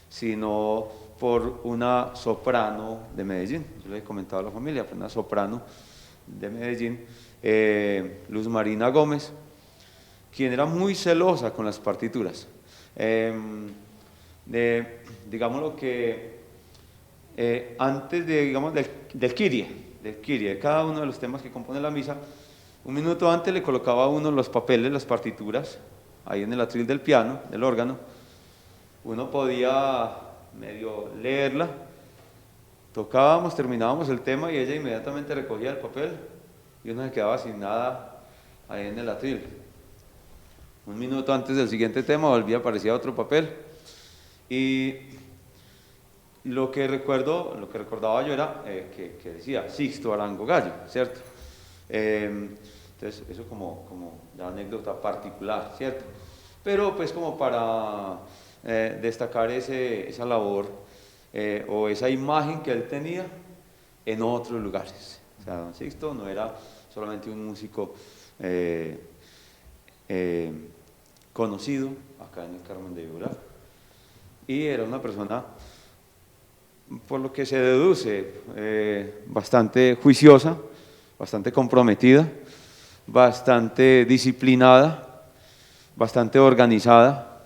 sino por una soprano de Medellín. Yo le he comentado a la familia, fue una soprano de Medellín, Luz Marina Gómez, quien era muy celosa con las partituras. Digámoslo que antes del Kyrie, de cada uno de los temas que compone la misa, un minuto antes le colocaba a uno los papeles, las partituras, ahí en el atril del piano, del órgano. Uno podía medio leerla, tocábamos, terminábamos el tema y ella inmediatamente recogía el papel y uno se quedaba sin nada ahí en el atril. Un minuto antes del siguiente tema volvía, aparecía otro papel, y lo que recordaba yo era que decía Sixto Arango Gallo, ¿cierto? Entonces eso como la anécdota particular, ¿cierto? Pero pues como para destacar esa labor o esa imagen que él tenía en otros lugares. O sea, don Sixto no era solamente un músico conocido acá en el Carmen de Viboral, y era una persona por lo que se deduce, bastante juiciosa, bastante comprometida, bastante disciplinada, bastante organizada.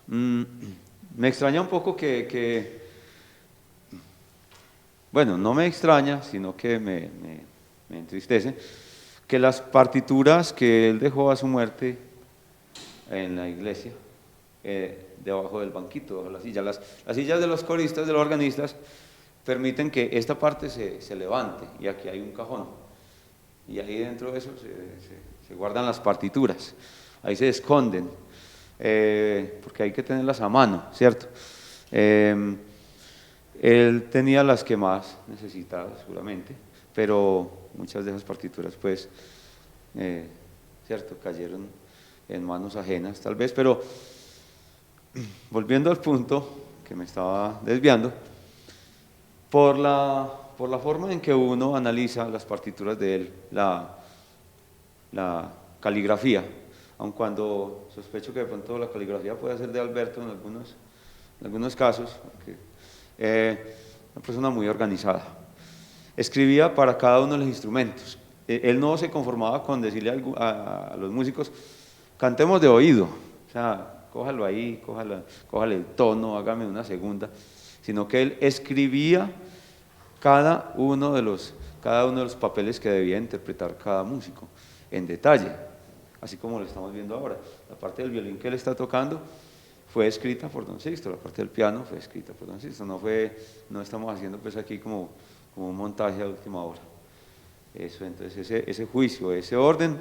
Me extraña un poco bueno, no me extraña, sino que me entristece, que las partituras que él dejó a su muerte en la iglesia, debajo del banquito, debajo de la silla, las sillas de los coristas, de los organistas, permiten que esta parte se levante, y aquí hay un cajón, y ahí dentro de eso se guardan las partituras, ahí se esconden, porque hay que tenerlas a mano, ¿cierto? Él tenía las que más necesitaba, seguramente, pero muchas de esas partituras, pues, ¿cierto?, cayeron en manos ajenas, tal vez, pero volviendo al punto que me estaba desviando, por la forma en que uno analiza las partituras de él, la caligrafía, aun cuando sospecho que de pronto la caligrafía puede ser de Alberto en algunos casos, una persona muy organizada. Escribía para cada uno de los instrumentos. Él no se conformaba con decirle a los músicos, cantemos de oído, o sea, cójalo ahí, cójale el tono, hágame una segunda, sino que él escribía cada uno de los papeles que debía interpretar cada músico en detalle, así como lo estamos viendo ahora. La parte del violín que él está tocando fue escrita por don Sixto, la parte del piano fue escrita por don Sixto, no estamos haciendo pues aquí como un montaje a última hora. Eso, entonces ese juicio, ese orden,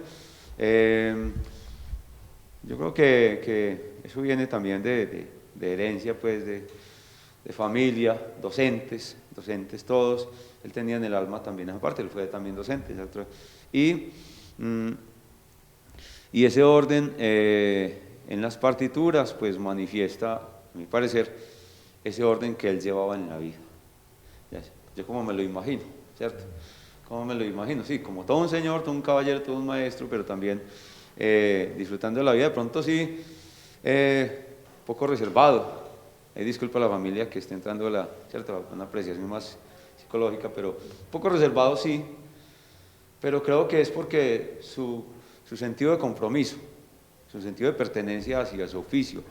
yo creo que eso viene también de herencia, pues de familia, docentes todos. Él tenía en el alma también esa parte, él fue también docente, ¿cierto? Y ese orden en las partituras pues manifiesta, a mi parecer, ese orden que él llevaba en la vida. Yo como me lo imagino, ¿cierto? Como me lo imagino, sí, como todo un señor, todo un caballero, todo un maestro, pero también disfrutando de la vida, de pronto sí, poco reservado. Disculpa a la familia que esté entrando ¿cierto?, una apreciación más psicológica, pero poco reservado sí, pero creo que es porque su sentido de compromiso, su sentido de pertenencia hacia su oficio,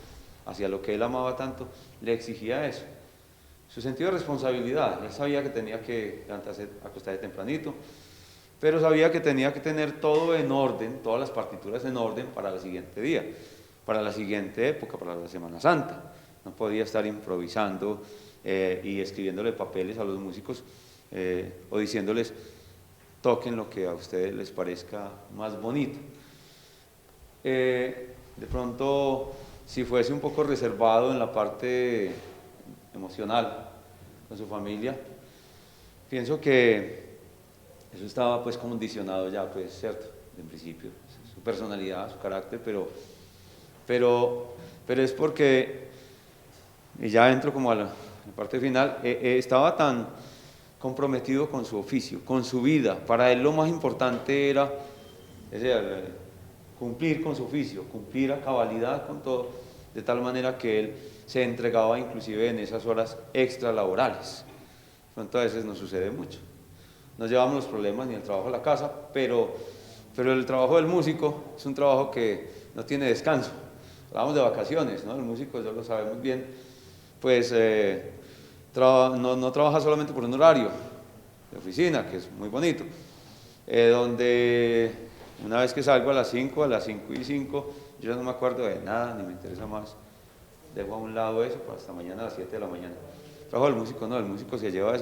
hacia lo que él amaba tanto, le exigía eso. Su sentido de responsabilidad, él sabía que tenía que levantarse, acostarse tempranito, pero sabía que tenía que tener todo en orden, todas las partituras en orden para el siguiente día, para la siguiente época, para la Semana Santa. No podía estar improvisando y escribiéndole papeles a los músicos o diciéndoles, toquen lo que a ustedes les parezca más bonito. De pronto, si fuese un poco reservado en la parte emocional con su familia, pienso que eso estaba pues condicionado ya, pues, ¿cierto?, en principio, su personalidad, su carácter, pero es porque, y ya entro como a la parte final, estaba tan comprometido con su oficio, con su vida. Para él lo más importante era cumplir con su oficio, cumplir a cabalidad con todo, de tal manera que él se entregaba inclusive en esas horas extralaborales. Pronto a veces nos sucede mucho. Nos llevamos los problemas ni el trabajo a la casa, pero el trabajo del músico es un trabajo que no tiene descanso. Hablamos de vacaciones, ¿no? El músico, ya lo sabe muy bien, pues no trabaja solamente por un horario de oficina, que es muy bonito, donde una vez que salgo a las 5 y 5, yo ya no me acuerdo de nada, ni me interesa más, dejo a un lado eso para hasta mañana a las 7 de la mañana. El trabajo del músico no, el músico se lleva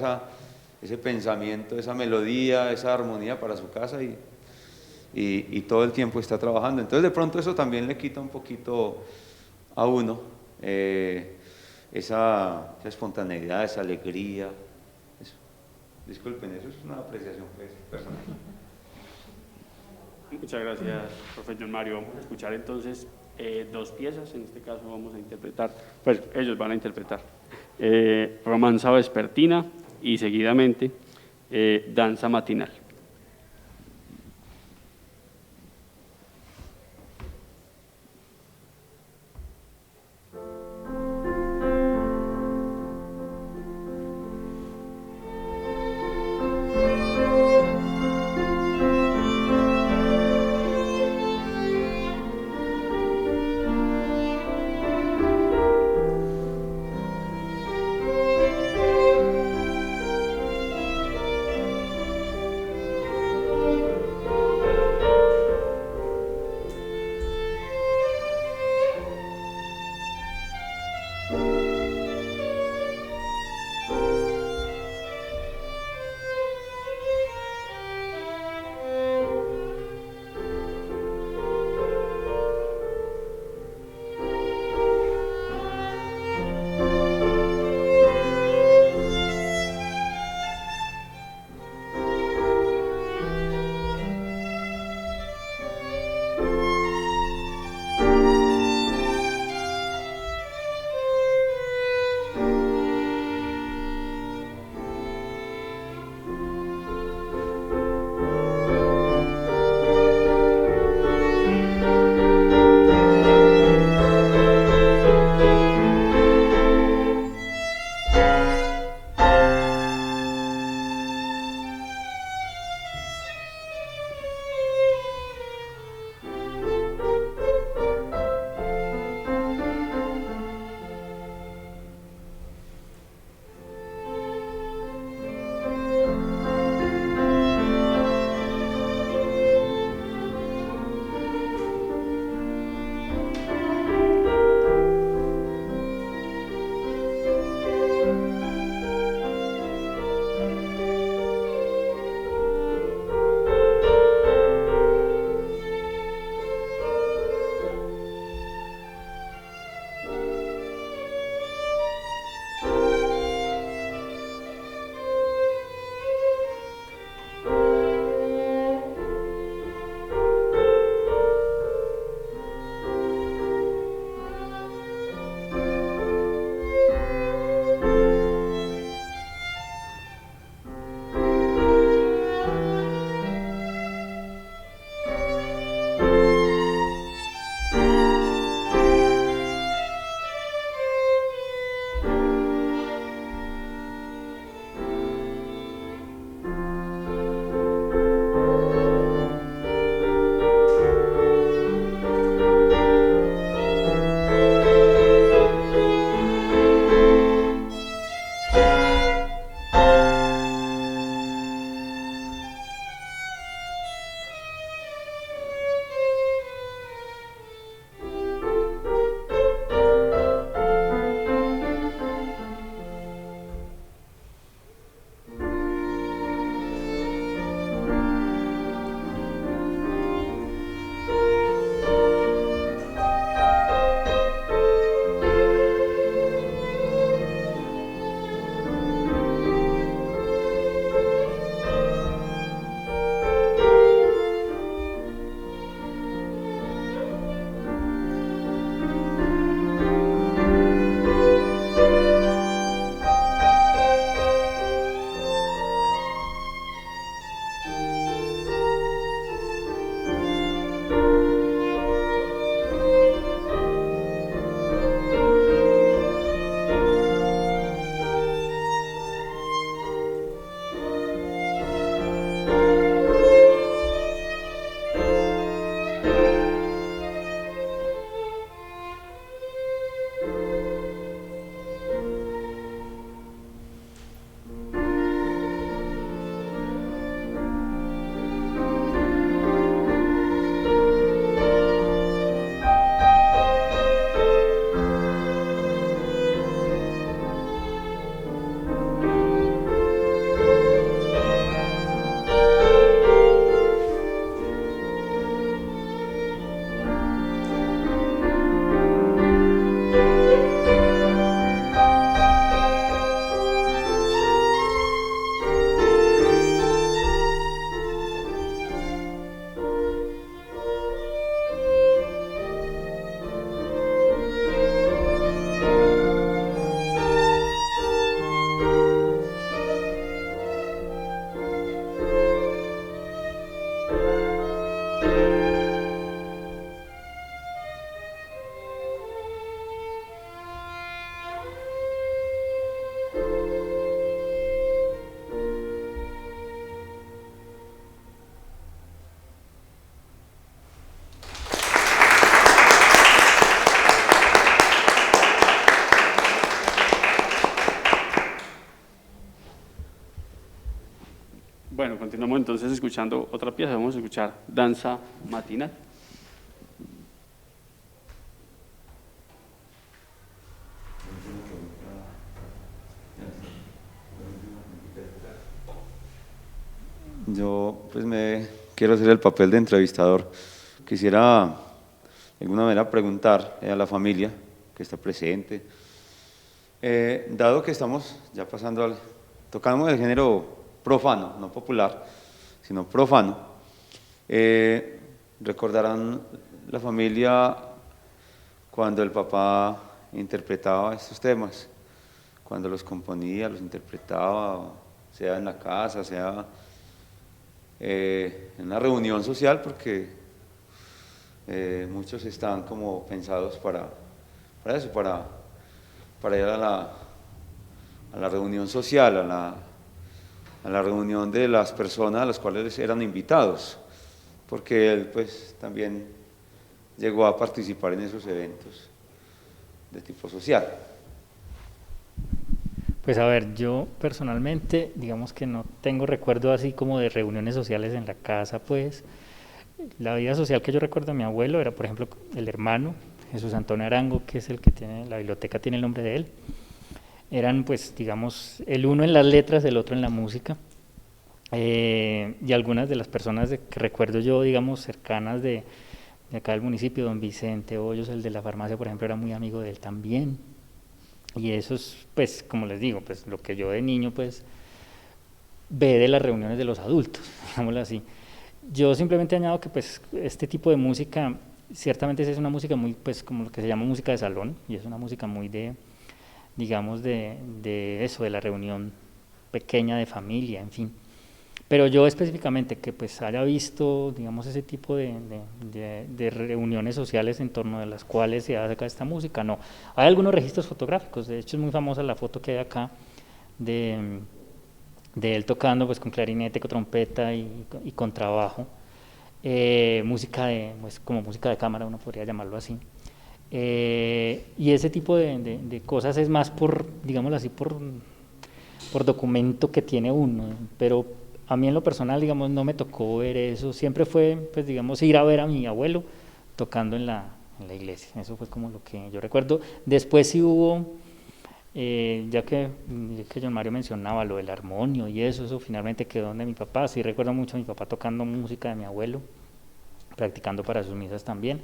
ese pensamiento, esa melodía, esa armonía para su casa y todo el tiempo está trabajando. Entonces de pronto eso también le quita un poquito a uno esa espontaneidad, esa alegría. Eso. Disculpen, eso es una apreciación pues, personal. Muchas gracias, profe John Mario. Vamos a escuchar entonces dos piezas, en este caso vamos a interpretar, pues ellos van a interpretar Romanza Vespertina y seguidamente Danza Matinal. Bueno, continuamos entonces escuchando otra pieza, vamos a escuchar Danza Matinal. Yo pues me quiero hacer el papel de entrevistador. Quisiera de alguna manera preguntar a la familia que está presente, dado que estamos ya pasando al, tocamos el género profano, no popular, sino profano, recordarán la familia cuando el papá interpretaba estos temas, cuando los componía, los interpretaba, sea en la casa, sea en una reunión social, porque muchos están como pensados para eso, para ir a la reunión social, a la reunión de las personas a las cuales eran invitados, porque él pues también llegó a participar en esos eventos de tipo social. Pues a ver, yo personalmente, digamos que no tengo recuerdo así como de reuniones sociales en la casa, pues. La vida social que yo recuerdo de mi abuelo era, por ejemplo, el hermano, Jesús Antonio Arango, que es el que tiene, la biblioteca tiene el nombre de él. Eran, pues, digamos, el uno en las letras, el otro en la música. Y algunas de las personas que recuerdo yo, digamos, cercanas de acá del municipio, don Vicente Hoyos, el de la farmacia, por ejemplo, era muy amigo de él también. Y eso es, pues, como les digo, pues lo que yo de niño, pues, ve de las reuniones de los adultos, digámoslo así. Yo simplemente añado que, pues, este tipo de música, ciertamente es una música muy, pues, como lo que se llama música de salón, y es una música muy de, digamos, de eso, de la reunión pequeña de familia, en fin. Pero yo específicamente que pues haya visto, digamos, ese tipo de reuniones sociales en torno de las cuales se hace acá esta música, no. Hay algunos registros fotográficos, de hecho es muy famosa la foto que hay acá de él tocando pues con clarinete, con trompeta y contrabajo, música pues, como música de cámara, uno podría llamarlo así. Y ese tipo de cosas es más por, digámoslo así, por documento que tiene uno, pero a mí en lo personal, digamos, no me tocó ver eso, siempre fue, pues digamos, ir a ver a mi abuelo tocando en la iglesia, eso fue como lo que yo recuerdo. Después sí hubo, ya que John Mario mencionaba lo del armonio y eso finalmente quedó donde mi papá, sí recuerdo mucho a mi papá tocando música de mi abuelo, practicando para sus misas también.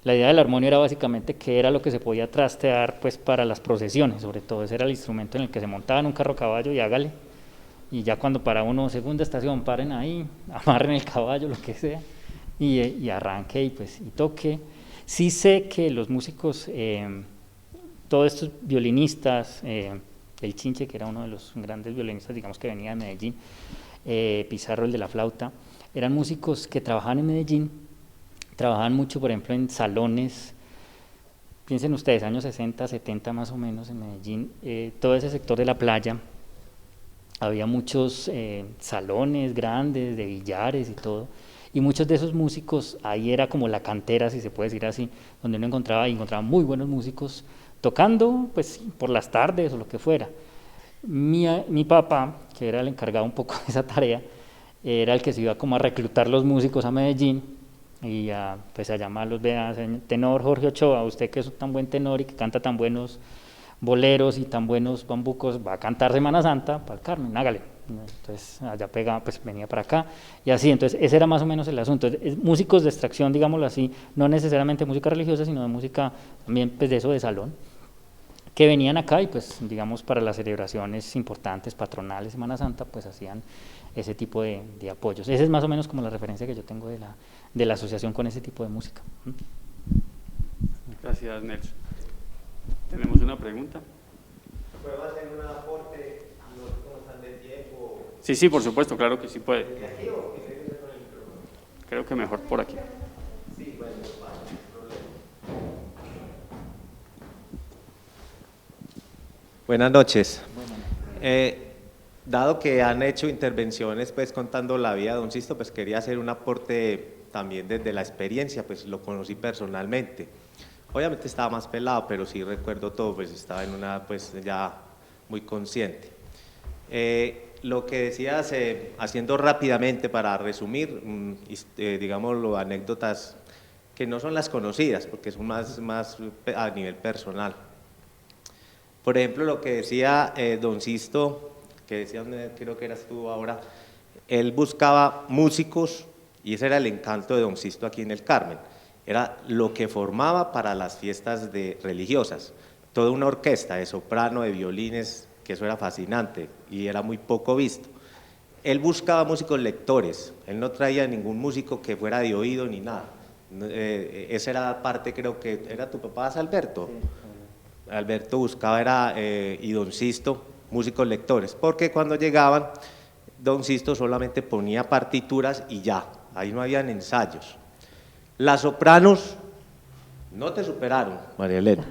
La idea del armonio era básicamente que era lo que se podía trastear pues para las procesiones, sobre todo ese era el instrumento en el que se montaba en un carro caballo y hágale, y ya cuando para uno, segunda estación, paren ahí, amarren el caballo, lo que sea, y arranque y pues y toque. Sí sé que los músicos, todos estos violinistas, el Chinche, que era uno de los grandes violinistas, digamos que venía de Medellín, Pizarro, el de la flauta, eran músicos que trabajaban en Medellín, trabajaban mucho, por ejemplo, en salones, piensen ustedes, años 60, 70 más o menos en Medellín, todo ese sector de la playa, había muchos salones grandes de billares y todo, y muchos de esos músicos, ahí era como la cantera, si se puede decir así, donde uno encontraba muy buenos músicos tocando pues por las tardes o lo que fuera. Mi papá, que era el encargado un poco de esa tarea, era el que se iba como a reclutar los músicos a Medellín y pues a llamarlos, vea, tenor Jorge Ochoa, usted que es tan buen tenor y que canta tan buenos boleros y tan buenos bambucos, va a cantar Semana Santa para el Carmen, hágale. Entonces allá pegaba, pues venía para acá y así, entonces ese era más o menos el asunto. Músicos de extracción, digámoslo así, no necesariamente música religiosa, sino de música también pues de eso de salón, que venían acá y pues digamos para las celebraciones importantes, patronales, Semana Santa, pues hacían ese tipo de apoyos. Esa es más o menos como la referencia que yo tengo de la asociación con ese tipo de música. Gracias, Nelson. ¿Tenemos una pregunta? ¿Puedo hacer un aporte? No sé cómo están de tiempo. Sí, por supuesto, claro que sí puede. ¿De aquí o que se con el micrófono? Creo que mejor por aquí. Sí, bueno, vale, no hay problema. Buenas noches. Dado que han hecho intervenciones pues contando la vida de don Sisto, pues quería hacer un aporte también desde la experiencia, pues lo conocí personalmente. Obviamente estaba más pelado, pero sí recuerdo todo, pues estaba en una, pues ya muy consciente. lo que decías, haciendo rápidamente para resumir, digámoslo, anécdotas que no son las conocidas, porque son más a nivel personal. Por ejemplo, lo que decía don Sisto, que decía, creo que eras tú ahora, él buscaba músicos y ese era el encanto de don Sisto aquí en el Carmen, era lo que formaba para las fiestas religiosas, toda una orquesta de soprano, de violines, que eso era fascinante y era muy poco visto. Él buscaba músicos lectores, él no traía ningún músico que fuera de oído ni nada. Esa era parte, creo que era tu papá, Alberto. Sí. Alberto buscaba, y don Sisto, músicos lectores, porque cuando llegaban, don Sisto solamente ponía partituras y ya, ahí no habían ensayos. Las sopranos no te superaron, María Elena.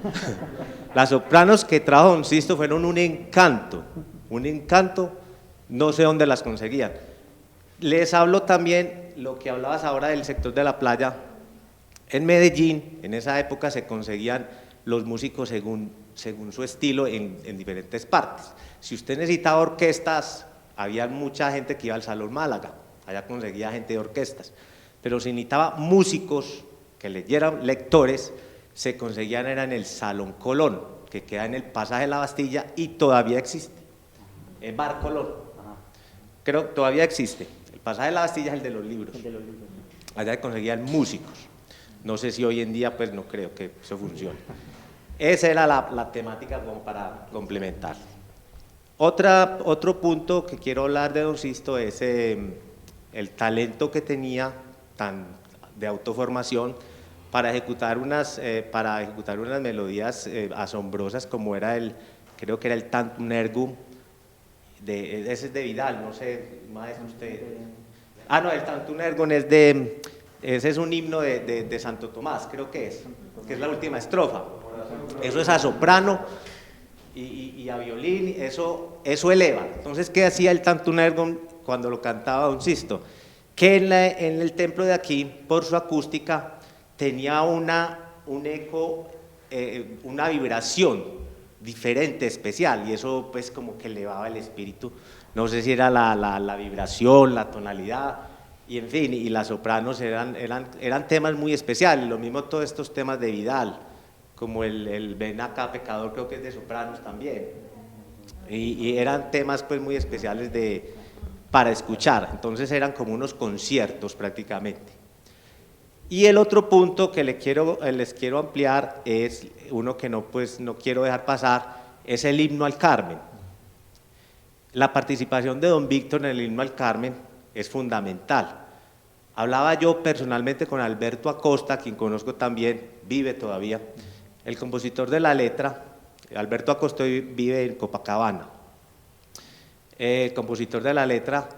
Las sopranos que trajo don Sisto fueron un encanto, no sé dónde las conseguían. Les hablo también, lo que hablabas ahora del sector de la playa, en Medellín, en esa época se conseguían los músicos según su estilo en diferentes partes. Si usted necesitaba orquestas, había mucha gente que iba al Salón Málaga, allá conseguía gente de orquestas, pero si necesitaba músicos que leyeran, lectores, se conseguían era en el Salón Colón, que queda en el Pasaje de la Bastilla y todavía existe, el Bar Colón, creo que todavía existe, el Pasaje de la Bastilla es el de los libros, allá se conseguían músicos, no sé si hoy en día, pues no creo que eso funcione. Esa era la temática como para complementar. Otro punto que quiero hablar de don Sisto es el talento que tenía de autoformación para ejecutar unas melodías asombrosas como era creo que era el Tantum Ergo, ese es de Vidal, no sé, maestro usted. Ah, no, el Tantum Ergo ese es un himno de Santo Tomás, creo que es la última estrofa. Eso es a soprano y a violín, eso eleva. Entonces, ¿qué hacía el Tantum Ergo cuando lo cantaba don Sisto? Que en el templo de aquí, por su acústica, tenía un eco, una vibración diferente, especial, y eso pues como que elevaba el espíritu. No sé si era la vibración, la tonalidad, y en fin, y las sopranos eran temas muy especiales, lo mismo todos estos temas de Vidal, como el Ven acá pecador, creo que es de sopranos también, y eran temas pues muy especiales para escuchar, entonces eran como unos conciertos prácticamente. Y el otro punto que les quiero ampliar es uno que no quiero dejar pasar, es el himno al Carmen. La participación de don Víctor en el himno al Carmen es fundamental. Hablaba yo personalmente con Alberto Acosta, quien conozco también, vive todavía, el compositor de la letra. Alberto Acosta vive en Copacabana. El compositor de la letra,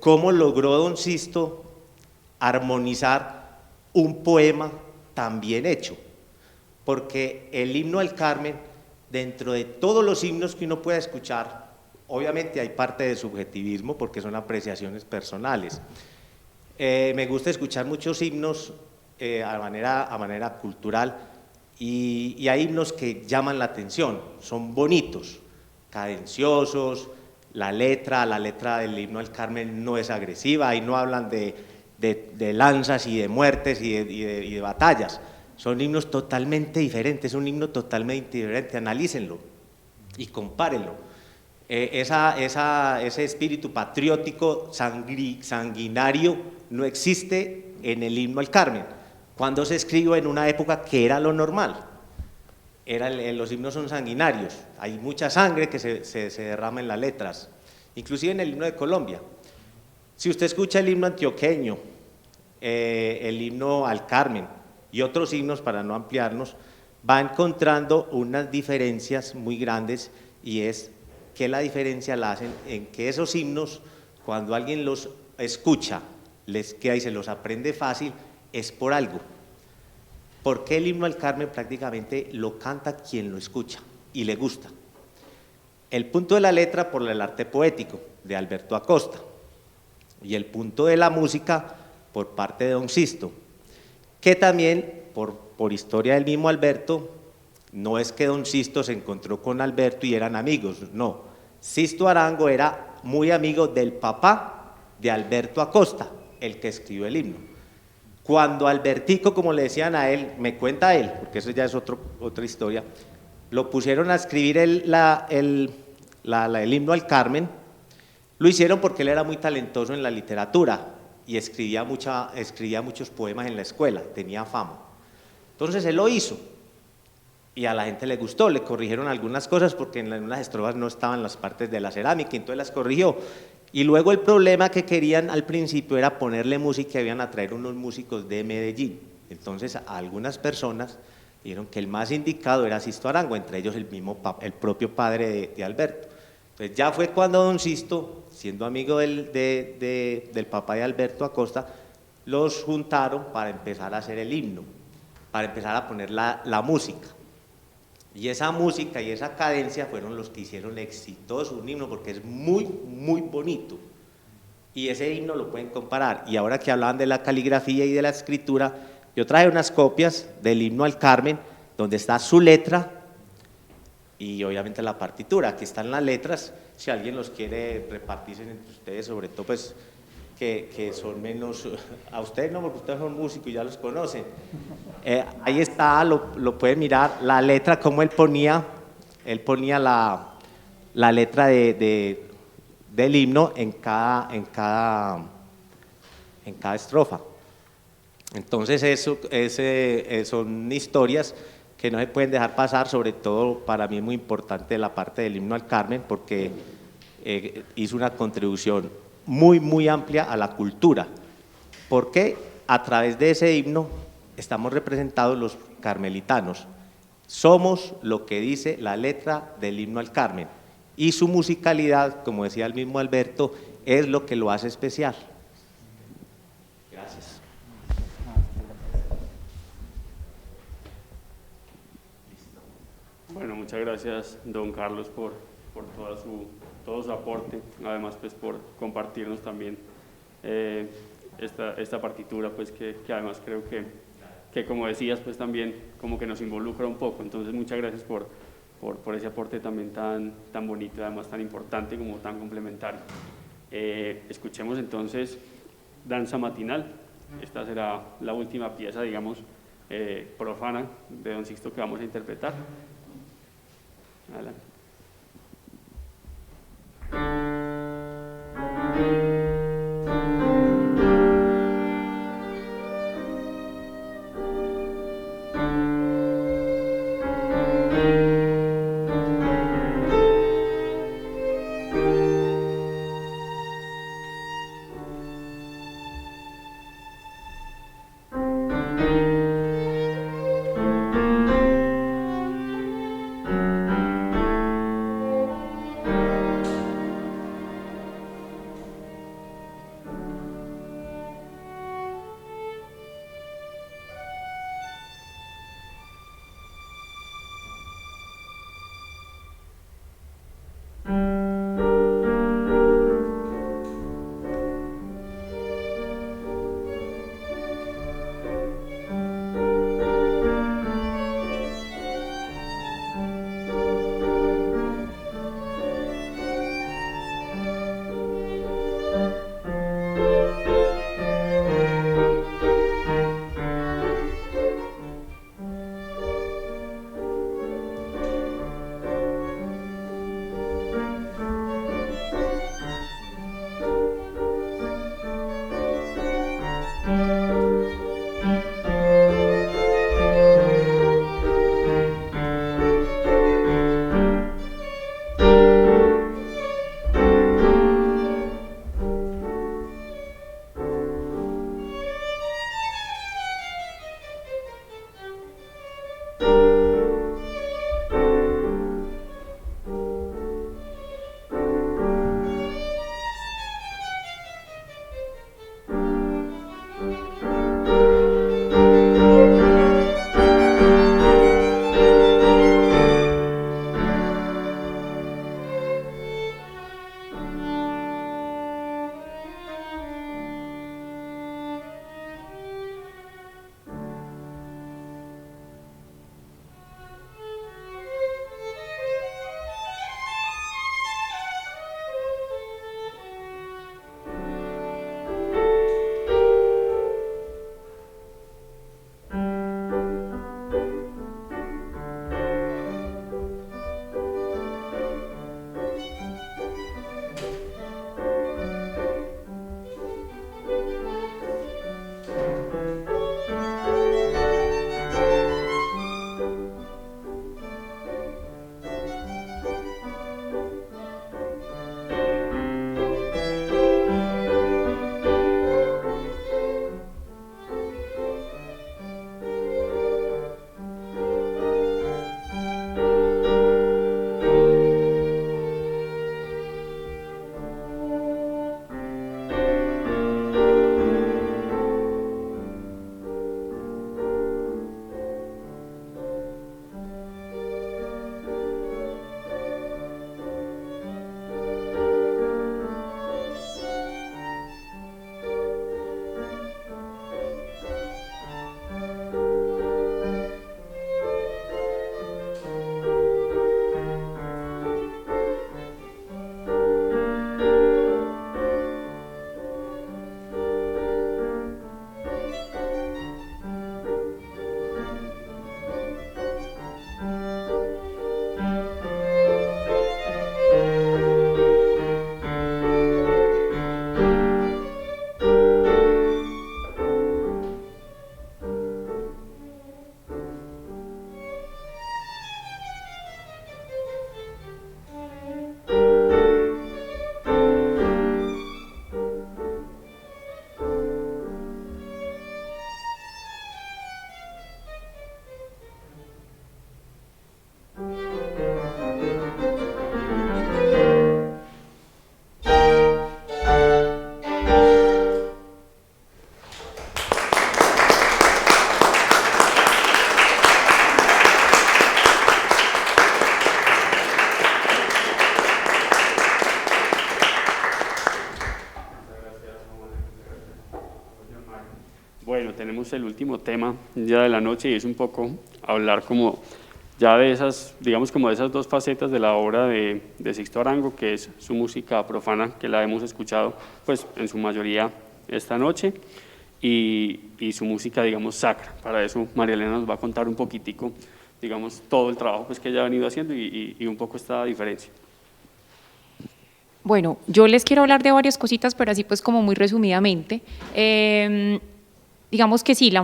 cómo logró don Sisto armonizar un poema tan bien hecho, porque el himno al Carmen, dentro de todos los himnos que uno pueda escuchar, obviamente hay parte de subjetivismo porque son apreciaciones personales. Me gusta escuchar muchos himnos a manera cultural y hay himnos que llaman la atención, son bonitos, cadenciosos, la letra del himno al Carmen no es agresiva, ahí no hablan de lanzas y de muertes y de batallas, son himnos totalmente diferentes, es un himno totalmente diferente, analícenlo y compárenlo. Ese espíritu patriótico sanguinario no existe en el himno al Carmen, cuando se escribió en una época que era lo normal, los himnos son sanguinarios, hay mucha sangre que se derrama en las letras, inclusive en el himno de Colombia. Si usted escucha el himno antioqueño, el himno al Carmen y otros himnos, para no ampliarnos, va encontrando unas diferencias muy grandes, y es que la diferencia la hacen en que esos himnos, cuando alguien los escucha, les queda y se los aprende fácil, es por algo. Porque el himno al Carmen prácticamente lo canta quien lo escucha y le gusta. El punto de la letra por el arte poético de Alberto Acosta, y el punto de la música por parte de don Sisto, que también por historia del mismo Alberto, no es que don Sisto se encontró con Alberto y eran amigos, no, Sisto Arango era muy amigo del papá de Alberto Acosta, el que escribió el himno. Cuando Albertico, como le decían a él, me cuenta él, porque eso ya es otra historia, lo pusieron a escribir el himno al Carmen, lo hicieron porque él era muy talentoso en la literatura y escribía muchos poemas en la escuela, tenía fama. Entonces él lo hizo y a la gente le gustó, le corrigieron algunas cosas porque en unas estrofas no estaban las partes de la cerámica, entonces las corrigió. Y luego el problema que querían al principio era ponerle música y iban a traer unos músicos de Medellín. Entonces a algunas personas dijeron que el más indicado era Sisto Arango, entre ellos el propio padre de Alberto. Entonces ya fue cuando don Sisto, siendo amigo del papá de Alberto Acosta, los juntaron para empezar a hacer el himno, para empezar a poner la música. Y esa música y esa cadencia fueron los que hicieron exitoso un himno, porque es muy, muy bonito. Y ese himno lo pueden comparar. Y ahora que hablaban de la caligrafía y de la escritura, yo traje unas copias del himno al Carmen, donde está su letra y obviamente la partitura. Aquí están las letras, si alguien los quiere repartirse entre ustedes, sobre todo pues que son menos, a ustedes no, porque ustedes son músicos y ya los conocen. Ahí está, lo pueden mirar, la letra, como él ponía la letra del himno en cada estrofa. Entonces son historias que no se pueden dejar pasar, sobre todo para mí es muy importante la parte del himno al Carmen, porque hizo una contribución muy, muy amplia a la cultura, porque a través de ese himno estamos representados los carmelitanos. Somos lo que dice la letra del himno al Carmen, y su musicalidad, como decía el mismo Alberto, es lo que lo hace especial. Gracias. Bueno, muchas gracias, don Carlos, por todo su aporte, además pues por compartirnos también esta partitura, pues que además creo que como decías, pues también como que nos involucra un poco. Entonces muchas gracias por ese aporte también tan bonito, además tan importante como tan complementario. Escuchemos entonces Danza Matinal. Esta será la última pieza, digamos, profana de don Sixto que vamos a interpretar. Adelante. Bueno, tenemos el último tema ya de la noche y es un poco hablar como ya de esas, digamos como de esas dos facetas de la obra de Sixto Arango, que es su música profana, que la hemos escuchado pues en su mayoría esta noche, y su música, digamos, sacra. Para eso María Elena nos va a contar un poquitico, digamos, todo el trabajo pues que ella ha venido haciendo y un poco esta diferencia. Bueno, yo les quiero hablar de varias cositas, pero así pues como muy resumidamente. Digamos que sí, la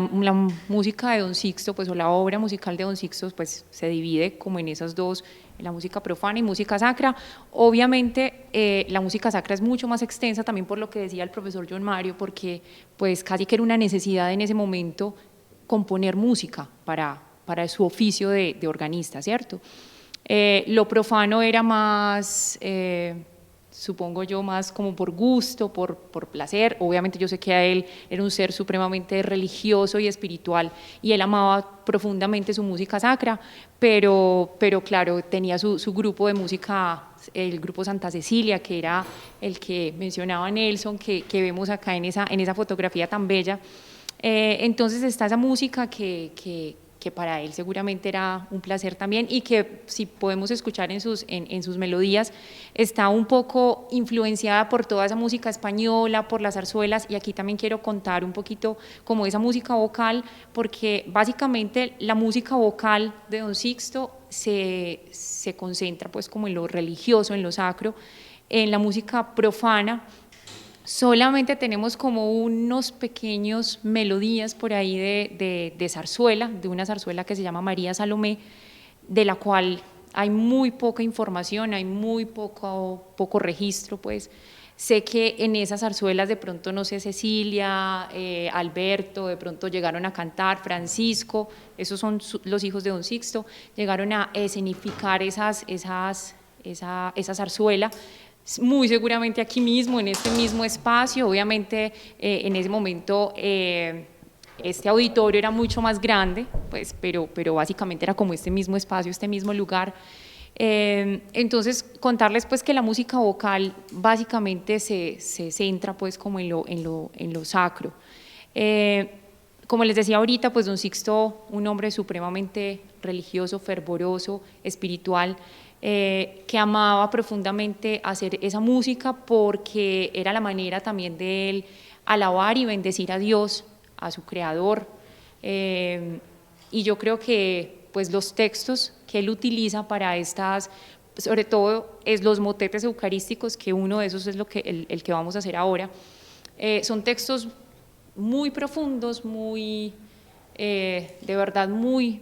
música de Don Sixto, pues, o la obra musical de Don Sixto, pues se divide como en esas dos, en la música profana y música sacra. Obviamente la música sacra es mucho más extensa, también por lo que decía el profesor John Mario, porque pues casi que era una necesidad en ese momento componer música para su oficio de organista, ¿cierto? Lo profano era más... supongo yo más como por gusto, por placer. Obviamente yo sé que a él era un ser supremamente religioso y espiritual y él amaba profundamente su música sacra, pero claro, tenía su grupo de música, el grupo Santa Cecilia, que era el que mencionaba Nelson, que vemos acá en esa fotografía tan bella. Entonces está esa música que para él seguramente era un placer también y que si podemos escuchar en sus melodías está un poco influenciada por toda esa música española, por las zarzuelas, y aquí también quiero contar un poquito como esa música vocal, porque básicamente la música vocal de Don Sixto se concentra pues como en lo religioso, en lo sacro. En la música profana solamente tenemos como unos pequeños melodías por ahí de zarzuela, de una zarzuela que se llama María Salomé, de la cual hay muy poca información, hay muy poco registro, pues. Sé que en esas zarzuelas de pronto, no sé, Cecilia, Alberto, de pronto llegaron a cantar, Francisco, esos son los hijos de Don Sixto, llegaron a escenificar esa zarzuela, muy seguramente aquí mismo, en este mismo espacio. Obviamente en ese momento este auditorio era mucho más grande, pues, pero básicamente era como este mismo espacio, este mismo lugar. Entonces contarles pues que la música vocal básicamente se centra pues como en lo sacro. Como les decía ahorita, pues Don Sixto, un hombre supremamente religioso, fervoroso, espiritual, que amaba profundamente hacer esa música porque era la manera también de él alabar y bendecir a Dios, a su creador, y yo creo que pues los textos que él utiliza para estas, sobre todo es los motetes eucarísticos, que uno de esos es el que vamos a hacer ahora, son textos muy profundos, muy de verdad muy,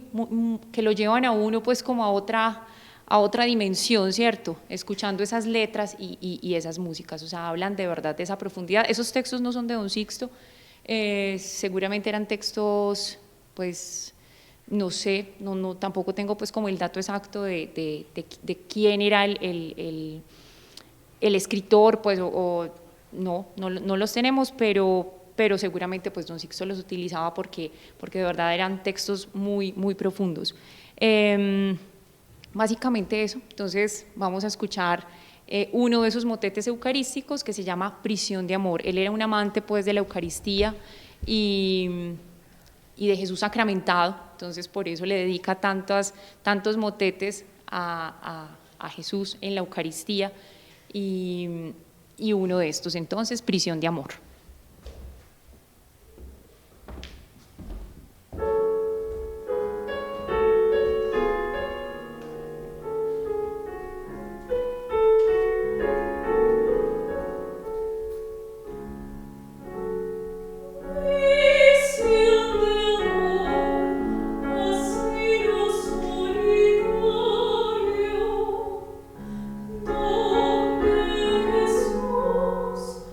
que lo llevan a uno pues como a otra dimensión, ¿cierto? Escuchando esas letras y esas músicas, o sea, hablan de verdad de esa profundidad. Esos textos no son de Don Sixto, seguramente eran textos, pues, no sé, no tampoco tengo pues como el dato exacto de quién era el escritor, pues, no los tenemos, pero seguramente pues Don Sixto los utilizaba porque de verdad eran textos muy, muy profundos. Básicamente eso. Entonces vamos a escuchar uno de esos motetes eucarísticos que se llama Prisión de Amor. Él era un amante pues de la Eucaristía y de Jesús sacramentado, entonces por eso le dedica tantos motetes a Jesús en la Eucaristía, y uno de estos entonces, Prisión de Amor. Donde Jesús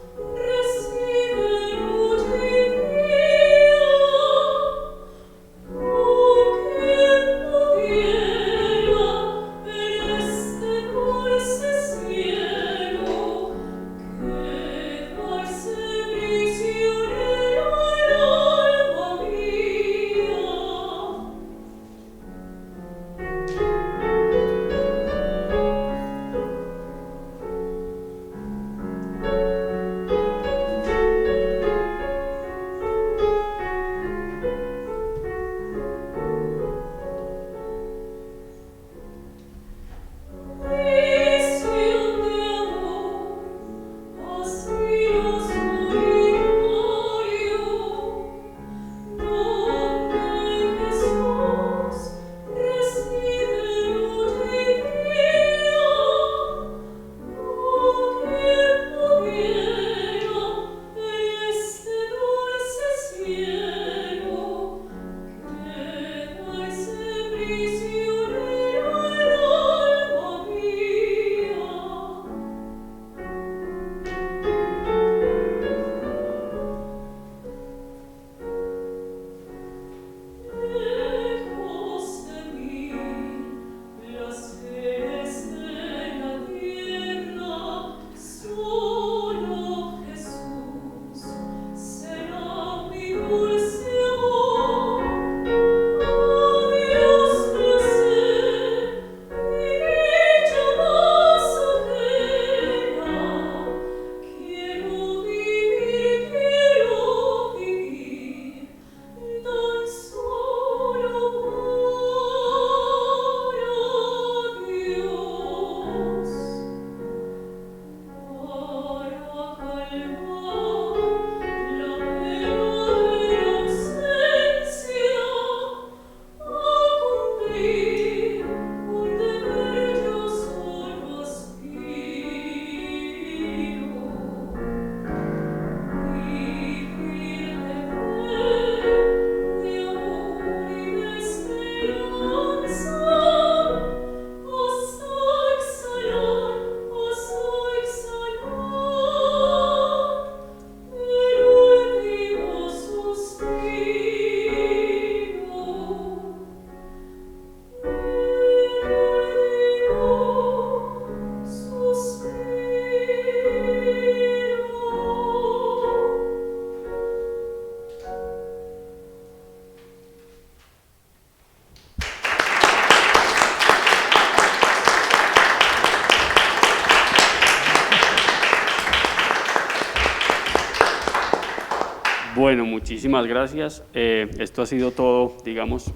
Bueno, muchísimas gracias. Esto ha sido todo, digamos,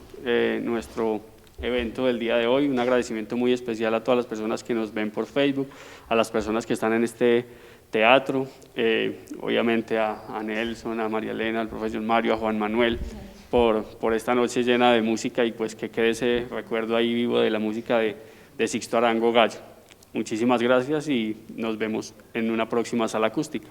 nuestro evento del día de hoy. Un agradecimiento muy especial a todas las personas que nos ven por Facebook, a las personas que están en este teatro, obviamente a Nelson, a María Elena, al profesor Mario, a Juan Manuel, por esta noche llena de música y pues que quede ese recuerdo ahí vivo de la música de Sixto Arango Gallo. Muchísimas gracias y nos vemos en una próxima sala acústica.